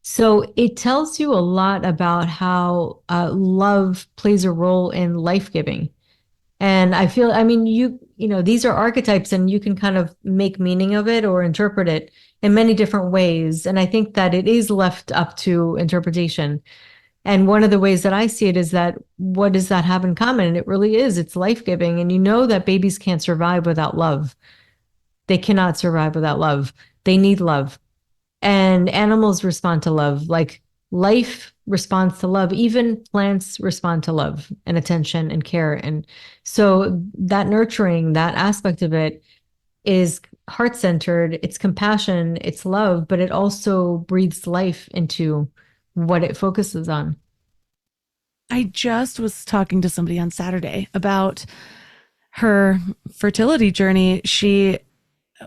So it tells you a lot about how love plays a role in life-giving. And I feel, these are archetypes, and you can kind of make meaning of it or interpret it in many different ways. And I think that it is left up to interpretation. And one of the ways that I see it is that, what does that have in common? And it really is, it's life-giving. And that babies can't survive without love. They cannot survive without love. They need love. And animals respond to love. Like life responds to love. Even plants respond to love and attention and care. And so that nurturing, that aspect of it is heart-centered. It's compassion, it's love, but it also breathes life into what it focuses on. I just was talking to somebody on Saturday about her fertility journey. She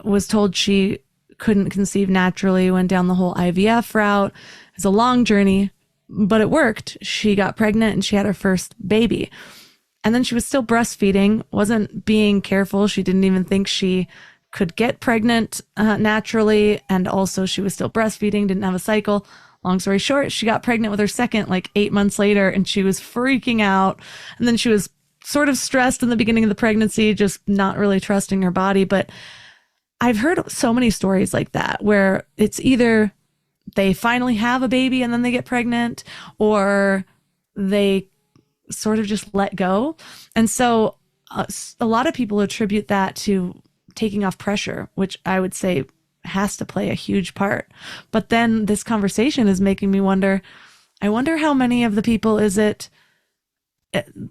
was told she couldn't conceive naturally, went down the whole IVF route. It's a long journey, but it worked. She got pregnant and she had her first baby. And then she was still breastfeeding, wasn't being careful. She didn't even think she could get pregnant naturally. And also she was still breastfeeding, didn't have a cycle. Long story short, she got pregnant with her second like 8 months later, and she was freaking out. And then she was sort of stressed in the beginning of the pregnancy, just not really trusting her body. But I've heard so many stories like that, where it's either they finally have a baby and then they get pregnant, or they sort of just let go. And so a lot of people attribute that to taking off pressure, which I would say has to play a huge part. But then this conversation is making me wonder, I wonder how many of the people is it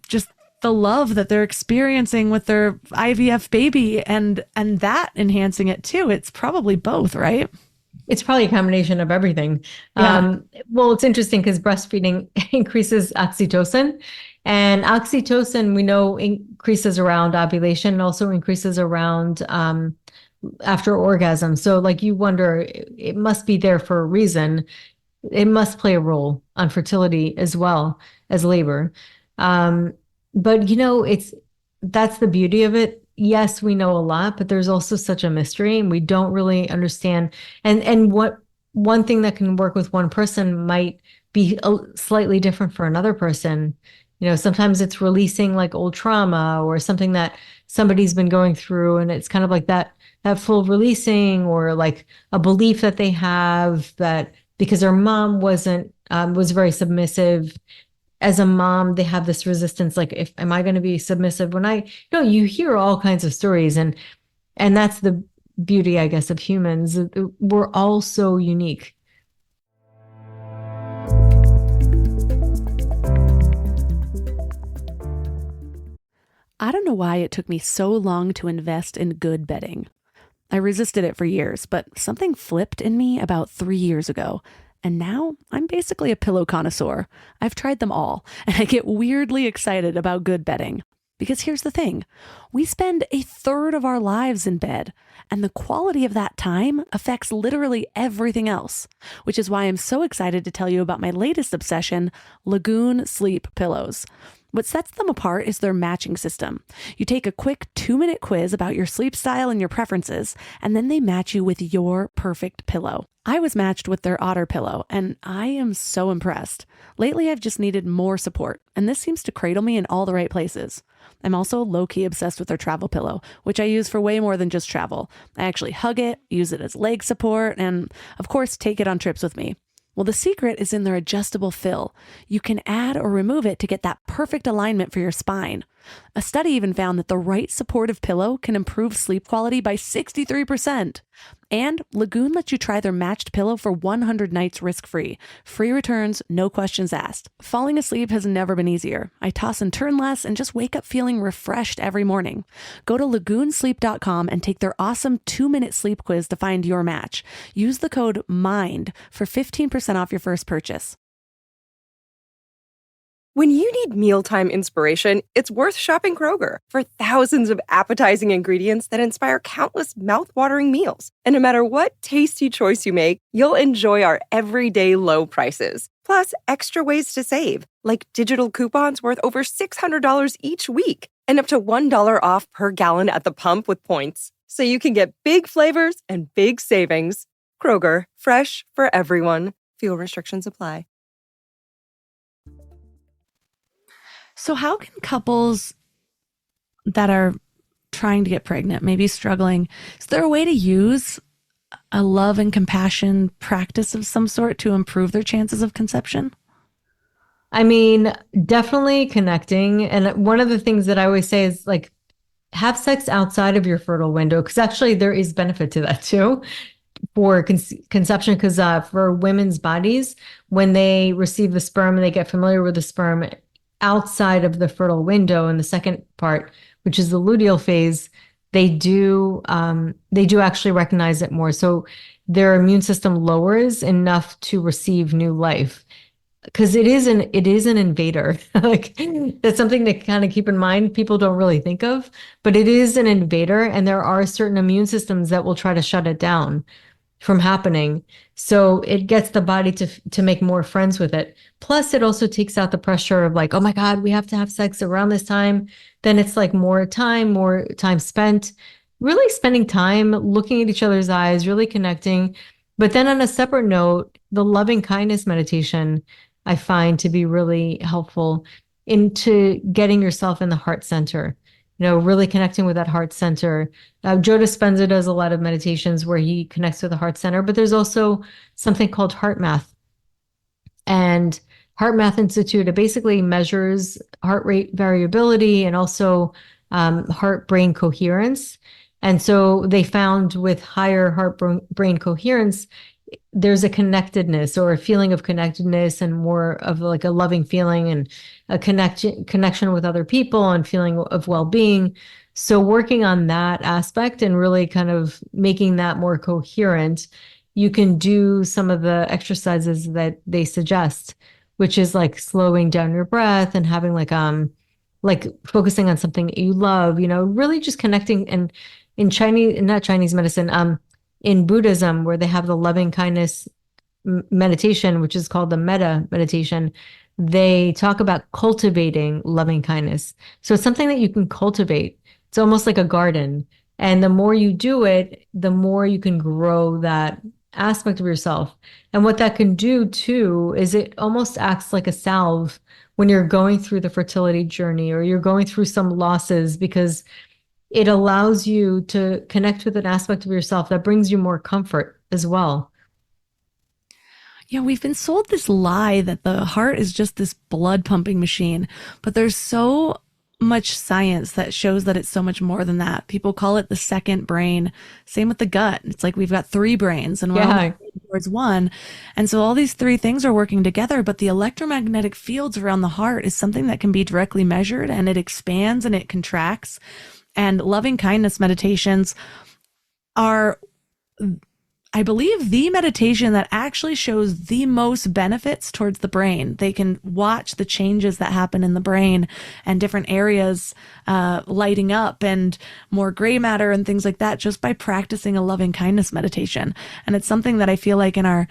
just the love that they're experiencing with their IVF baby and that enhancing it too. It's probably both, right? It's probably a combination of everything. Yeah. Well, it's interesting because breastfeeding increases oxytocin, and oxytocin we know increases around ovulation and also increases around after orgasm. So like you wonder, it must be there for a reason. It must play a role on fertility as well as labor. But that's the beauty of it. Yes, we know a lot, but there's also such a mystery, and we don't really understand. And what one thing that can work with one person might be slightly different for another person. Sometimes it's releasing like old trauma or something that somebody's been going through, and it's kind of like that full releasing, or like a belief that they have that because their mom was very submissive. As a mom, they have this resistance, like, am I going to be submissive when you hear all kinds of stories, and that's the beauty, I guess, of humans. We're all so unique. I don't know why it took me so long to invest in good bedding. I resisted it for years, but something flipped in me about 3 years ago. And now I'm basically a pillow connoisseur. I've tried them all, and I get weirdly excited about good bedding. Because here's the thing, we spend a third of our lives in bed, and the quality of that time affects literally everything else, which is why I'm so excited to tell you about my latest obsession, Lagoon Sleep Pillows. What sets them apart is their matching system. You take a quick 2-minute quiz about your sleep style and your preferences, and then they match you with your perfect pillow. I was matched with their Otter pillow, and I am so impressed. Lately, I've just needed more support, and this seems to cradle me in all the right places. I'm also low-key obsessed with their travel pillow, which I use for way more than just travel. I actually hug it, use it as leg support, and of course, take it on trips with me. Well, the secret is in their adjustable fill. You can add or remove it to get that perfect alignment for your spine. A study even found that the right supportive pillow can improve sleep quality by 63%. And Lagoon lets you try their matched pillow for 100 nights risk-free. Free returns, no questions asked. Falling asleep has never been easier. I toss and turn less and just wake up feeling refreshed every morning. Go to lagoonsleep.com and take their awesome 2-minute sleep quiz to find your match. Use the code MIND for 15% off your first purchase. When you need mealtime inspiration, it's worth shopping Kroger for thousands of appetizing ingredients that inspire countless mouth-watering meals. And no matter what tasty choice you make, you'll enjoy our everyday low prices. Plus, extra ways to save, like digital coupons worth over $600 each week and up to $1 off per gallon at the pump with points. So you can get big flavors and big savings. Kroger, fresh for everyone. Fuel restrictions apply. So how can couples that are trying to get pregnant, maybe struggling, is there a way to use a love and compassion practice of some sort to improve their chances of conception? I mean, definitely connecting. And one of the things that I always say is like, have sex outside of your fertile window, because actually there is benefit to that too for conception. Because for women's bodies, when they receive the sperm and they get familiar with the sperm outside of the fertile window in the second part, which is the luteal phase, they do actually recognize it more. So their immune system lowers enough to receive new life. Because it is an invader. Like, that's something to kind of keep in mind. People don't really think of, but it is an invader, and there are certain immune systems that will try to shut it down from happening. So it gets the body to make more friends with it. Plus, it also takes out the pressure of like, oh my God, we have to have sex around this time. Then it's like more time spent, really spending time looking at each other's eyes, really connecting. But then on a separate note, the loving kindness meditation I find to be really helpful into getting yourself in the heart center, really connecting with that heart center. Joe Dispenza does a lot of meditations where he connects with the heart center, but there's also something called Heart Math. And Heart Math Institute, it basically measures heart rate variability and also heart-brain coherence. And so they found with higher heart-brain coherence, there's a connectedness or a feeling of connectedness and more of like a loving feeling and a connection with other people and feeling of well-being. So working on that aspect and really kind of making that more coherent, you can do some of the exercises that they suggest, which is like slowing down your breath and having like focusing on something that you love, really just connecting. And in not Chinese medicine, in Buddhism, where they have the loving kindness meditation, which is called the metta meditation, they talk about cultivating loving kindness. So it's something that you can cultivate. It's almost like a garden. And the more you do it, the more you can grow that aspect of yourself. And what that can do too is it almost acts like a salve when you're going through the fertility journey or you're going through some losses, because it allows you to connect with an aspect of yourself that brings you more comfort as well. Yeah, we've been sold this lie that the heart is just this blood pumping machine, but there's so much science that shows that it's so much more than that. People call it the second brain. Same with the gut. It's like we've got three brains and we're all towards one. And so all these three things are working together, but the electromagnetic fields around the heart is something that can be directly measured, and it expands and it contracts. And loving kindness meditations are, I believe, the meditation that actually shows the most benefits towards the brain. They can watch the changes that happen in the brain and different areas lighting up and more gray matter and things like that just by practicing a loving kindness meditation. And it's something that I feel like in our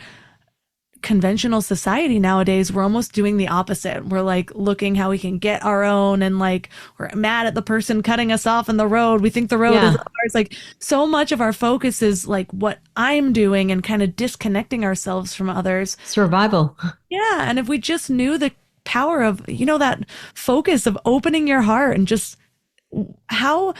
conventional society nowadays, we're almost doing the opposite. We're like looking how we can get our own, and like we're mad at the person cutting us off in the road. We think the road is ours. Like so much of our focus is like what I'm doing and kind of disconnecting ourselves from others. Survival. Yeah. And if we just knew the power of, that focus of opening your heart and just how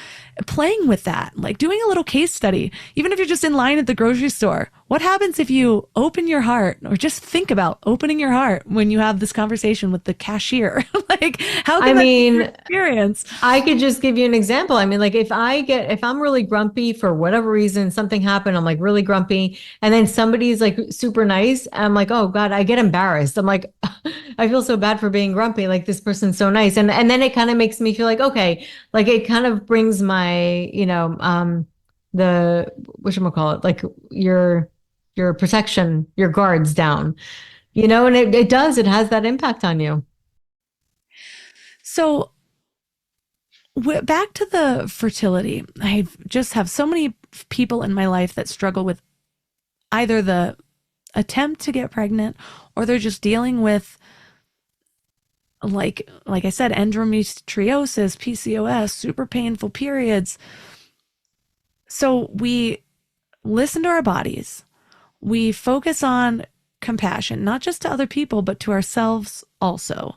playing with that, like doing a little case study, even if you're just in line at the grocery store, what happens if you open your heart, or just think about opening your heart when you have this conversation with the cashier? Like, how can that be your experience? I could just give you an example. I mean, like if I'm really grumpy for whatever reason, something happened, I'm like really grumpy, and then somebody's like super nice, I'm like, oh God, I get embarrassed. I'm like, I feel so bad for being grumpy. Like, this person's so nice. And then it kind of makes me feel like, okay, like it kind of brings my, the whatchamacallit, like your protection, your guards down, and it has that impact on you. So back to the fertility, I just have so many people in my life that struggle with either the attempt to get pregnant, or they're just dealing with, like I said, endometriosis, PCOS, super painful periods. So we listen to our bodies. We focus on compassion, not just to other people, but to ourselves also.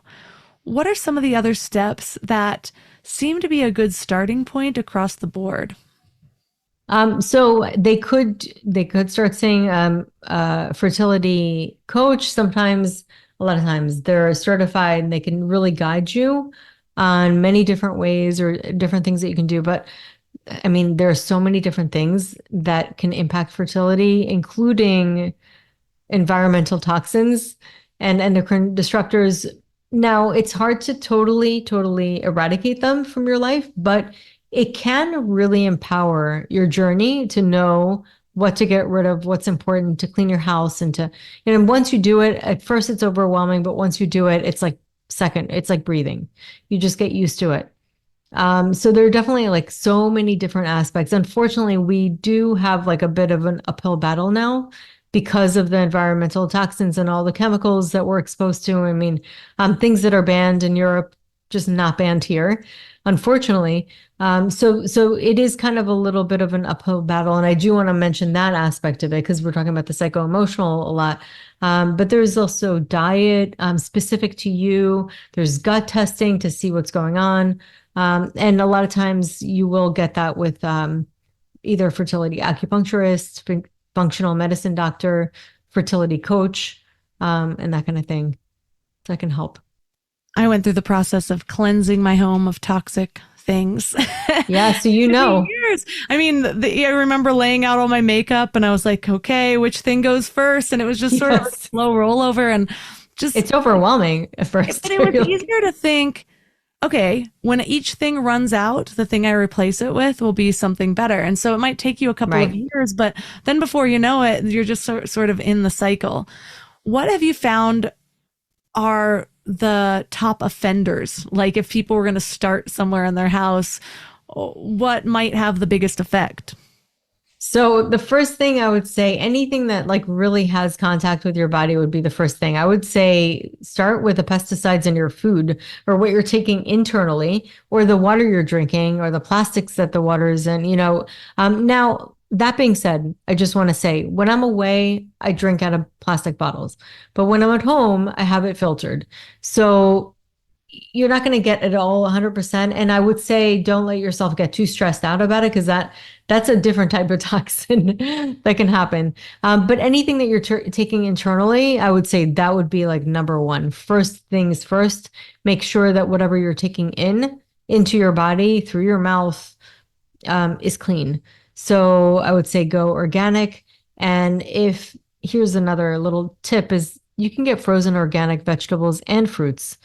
What are some of the other steps that seem to be a good starting point across the board. So they could start seeing fertility coach. Sometimes, a lot of times, they're certified and they can really guide you on many different ways or different things that you can do. But I mean, there are so many different things that can impact fertility, including environmental toxins and endocrine disruptors. Now, it's hard to totally eradicate them from your life, but it can really empower your journey to know what to get rid of, what's important, to clean your house, and to, once you do it, at first it's overwhelming, but once you do it, it's like it's like breathing. You just get used to it. So there are definitely like so many different aspects. Unfortunately, we do have like a bit of an uphill battle now because of the environmental toxins and all the chemicals that we're exposed to. I mean, things that are banned in Europe, just not banned here, unfortunately. So it is kind of a little bit of an uphill battle. And I do want to mention that aspect of it because we're talking about the psycho-emotional a lot. But there's also diet specific to you. There's gut testing to see what's going on. And a lot of times you will get that with either fertility acupuncturist, functional medicine doctor, fertility coach, and that kind of thing. So that can help. I went through the process of cleansing my home of toxic things. Yeah, so years. I mean, I remember laying out all my makeup and I was like, okay, which thing goes first? And it was just sort of a slow rollover and just... It's overwhelming at first. But it was easier to think, okay, when each thing runs out, the thing I replace it with will be something better. And so it might take you a couple of years, but then before you know it, you're just sort of in the cycle. What have you found are the top offenders? Like if people were going to start somewhere in their house, what might have the biggest effect? So the first thing I would say, anything that like really has contact with your body would be the first thing. I would say start with the pesticides in your food or what you're taking internally or the water you're drinking or the plastics that the water is in, Now, that being said, I just want to say when I'm away, I drink out of plastic bottles, but when I'm at home, I have it filtered. So you're not going to get it all 100%. And I would say don't let yourself get too stressed out about it because that's a different type of toxin that can happen. But anything that you're taking internally, I would say that would be like number one. First things first, make sure that whatever you're taking into your body through your mouth is clean. So I would say go organic. And here's another little tip is you can get frozen organic vegetables and fruits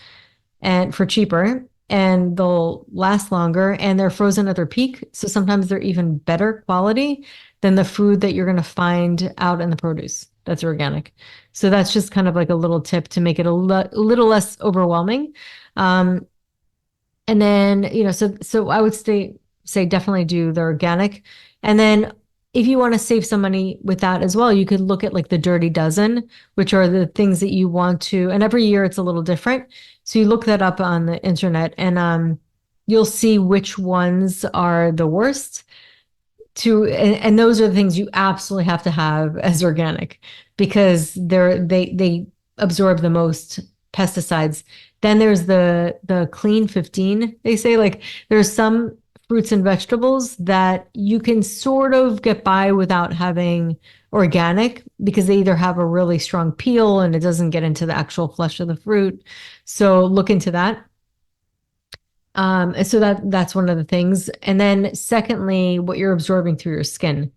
and for cheaper and they'll last longer and they're frozen at their peak. So sometimes they're even better quality than the food that you're going to find out in the produce that's organic. So that's just kind of like a little tip to make it a little less overwhelming. And then, so I would say definitely do the organic. And then if you want to save some money with that as well, you could look at like the Dirty Dozen, which are the things that you want to, and every year it's a little different. So you look that up on the internet and you'll see which ones are the worst and those are the things you absolutely have to have as organic because they absorb the most pesticides. Then there's the Clean 15, they say, like there's some fruits and vegetables that you can sort of get by without having organic because they either have a really strong peel and it doesn't get into the actual flesh of the fruit. So look into that. So that's one of the things. And then secondly, what you're absorbing through your skin.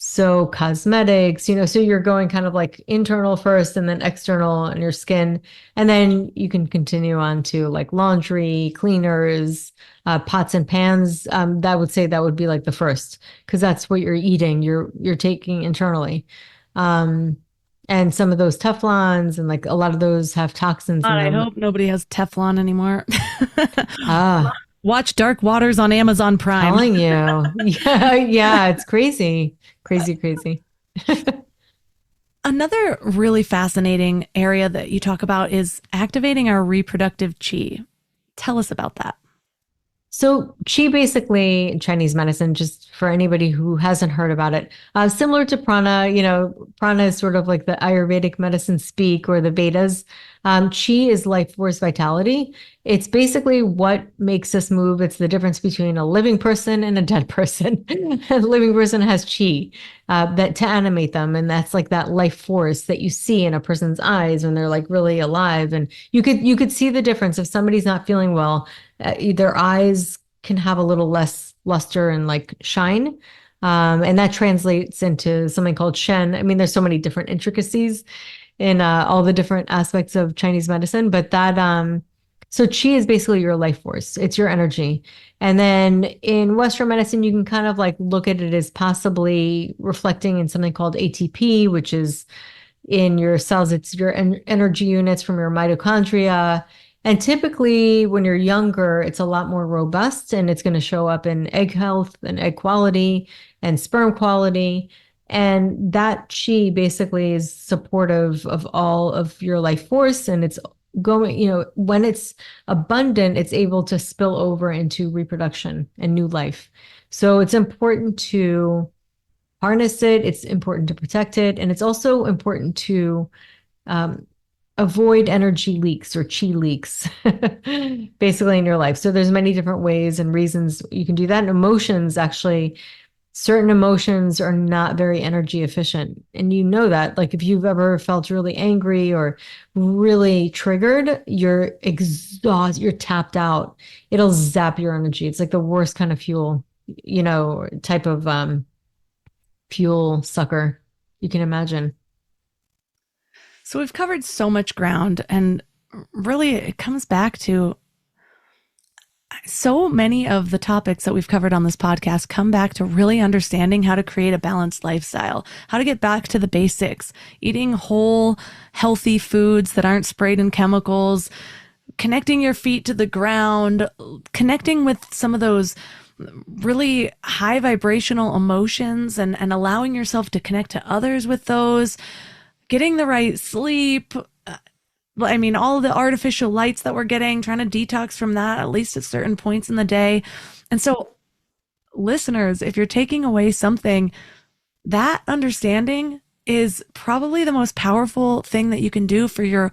So cosmetics, so you're going kind of like internal first and then external in your skin. And then you can continue on to like laundry, cleaners, pots and pans. That would say that would be like the first, because that's what you're eating, you're taking internally. And some of those Teflons and like a lot of those have toxins in them. I hope nobody has Teflon anymore. Watch Dark Waters on Amazon Prime. Telling you. Yeah, it's crazy. Crazy. Another really fascinating area that you talk about is activating our reproductive chi. Tell us about that. So qi basically in Chinese medicine, just for anybody who hasn't heard about it, similar to prana, prana is sort of like the Ayurvedic medicine speak or the Vedas. Qi is life force vitality. It's basically what makes us move. It's the difference between a living person and a dead person. A living person has qi that to animate them. And that's like that life force that you see in a person's eyes when they're like really alive. And you could see the difference if somebody's not feeling well. Their eyes can have a little less luster and like shine. And that translates into something called Shen. I mean, there's so many different intricacies in all the different aspects of Chinese medicine, but so qi is basically your life force. It's your energy. And then in Western medicine, you can kind of like look at it as possibly reflecting in something called ATP, which is in your cells. It's your energy units from your mitochondria. And typically when you're younger, it's a lot more robust and it's going to show up in egg health and egg quality and sperm quality. And that qi basically is supportive of all of your life force. And it's going, when it's abundant, it's able to spill over into reproduction and new life. So it's important to harness it. It's important to protect it. And it's also important to avoid energy leaks or qi leaks basically in your life. So there's many different ways and reasons you can do that. And emotions, actually, certain emotions are not very energy efficient. And you know that, like if you've ever felt really angry or really triggered, you're exhausted, you're tapped out. It'll zap your energy. It's like the worst kind of fuel, type of fuel sucker you can imagine. So we've covered so much ground, and really it comes back to so many of the topics that we've covered on this podcast come back to really understanding how to create a balanced lifestyle, how to get back to the basics, eating whole, healthy foods that aren't sprayed in chemicals, connecting your feet to the ground, connecting with some of those really high vibrational emotions and allowing yourself to connect to others with those, getting the right sleep. I mean, all the artificial lights that we're getting, trying to detox from that, at least at certain points in the day. And so listeners, if you're taking away something, that understanding is probably the most powerful thing that you can do for your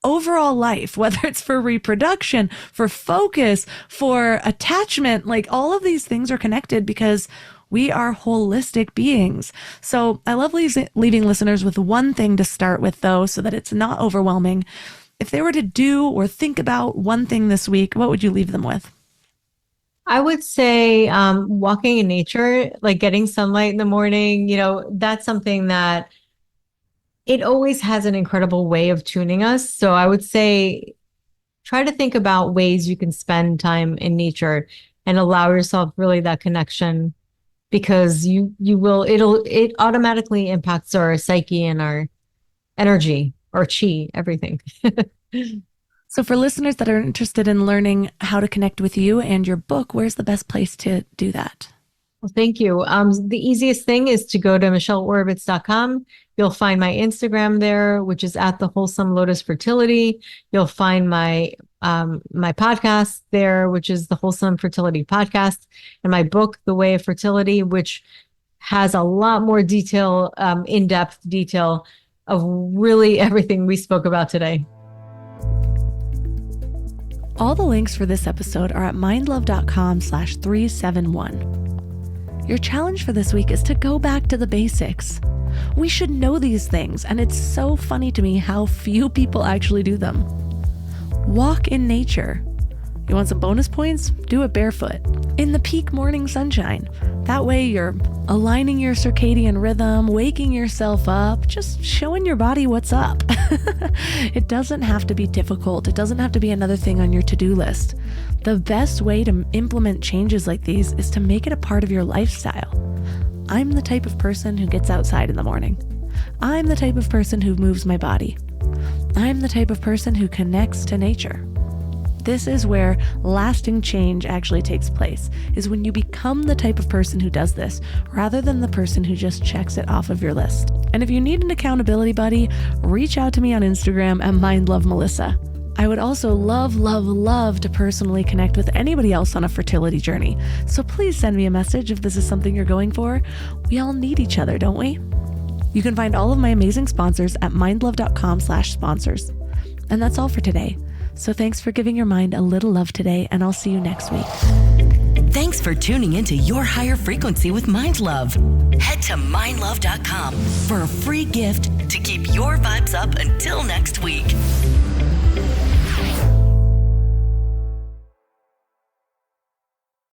overall life, whether it's for reproduction, for focus, for attachment. Like all of these things are connected because we are holistic beings. So I love leaving listeners with one thing to start with, though, so that it's not overwhelming. If they were to do or think about one thing this week, what would you leave them with? I would say walking in nature, like getting sunlight in the morning, that's something that it always has an incredible way of tuning us. So I would say try to think about ways you can spend time in nature and allow yourself really that connection, because it automatically impacts our psyche and our energy, our qi, everything. So for listeners that are interested in learning how to connect with you and your book, where's the best place to do that? Well, thank you. The easiest thing is to go to michelleoravitz.com. You'll find my Instagram there, which is at the Wholesome Lotus Fertility. You'll find my podcast there, which is the Wholesome Fertility Podcast, and my book, The Way of Fertility, which has a lot more detail, in-depth detail of really everything we spoke about today. All the links for this episode are at mindlove.com/371. Your challenge for this week is to go back to the basics. We should know these things, and it's so funny to me how few people actually do them. Walk in nature. You want some bonus points? Do it barefoot in the peak morning sunshine. That way you're aligning your circadian rhythm, waking yourself up, just showing your body what's up. It doesn't have to be difficult. It doesn't have to be another thing on your to-do list. The best way to implement changes like these is to make it a part of your lifestyle. I'm the type of person who gets outside in the morning. I'm the type of person who moves my body. I'm the type of person who connects to nature. This is where lasting change actually takes place, is when you become the type of person who does this, rather than the person who just checks it off of your list. And if you need an accountability buddy, reach out to me on Instagram at MindLoveMelissa. I would also love to personally connect with anybody else on a fertility journey. So please send me a message if this is something you're going for. We all need each other, don't we? You can find all of my amazing sponsors at mindlove.com/sponsors. And that's all for today. So thanks for giving your mind a little love today, and I'll see you next week. Thanks for tuning into Your Higher Frequency with Mind Love. Head to mindlove.com for a free gift to keep your vibes up until next week.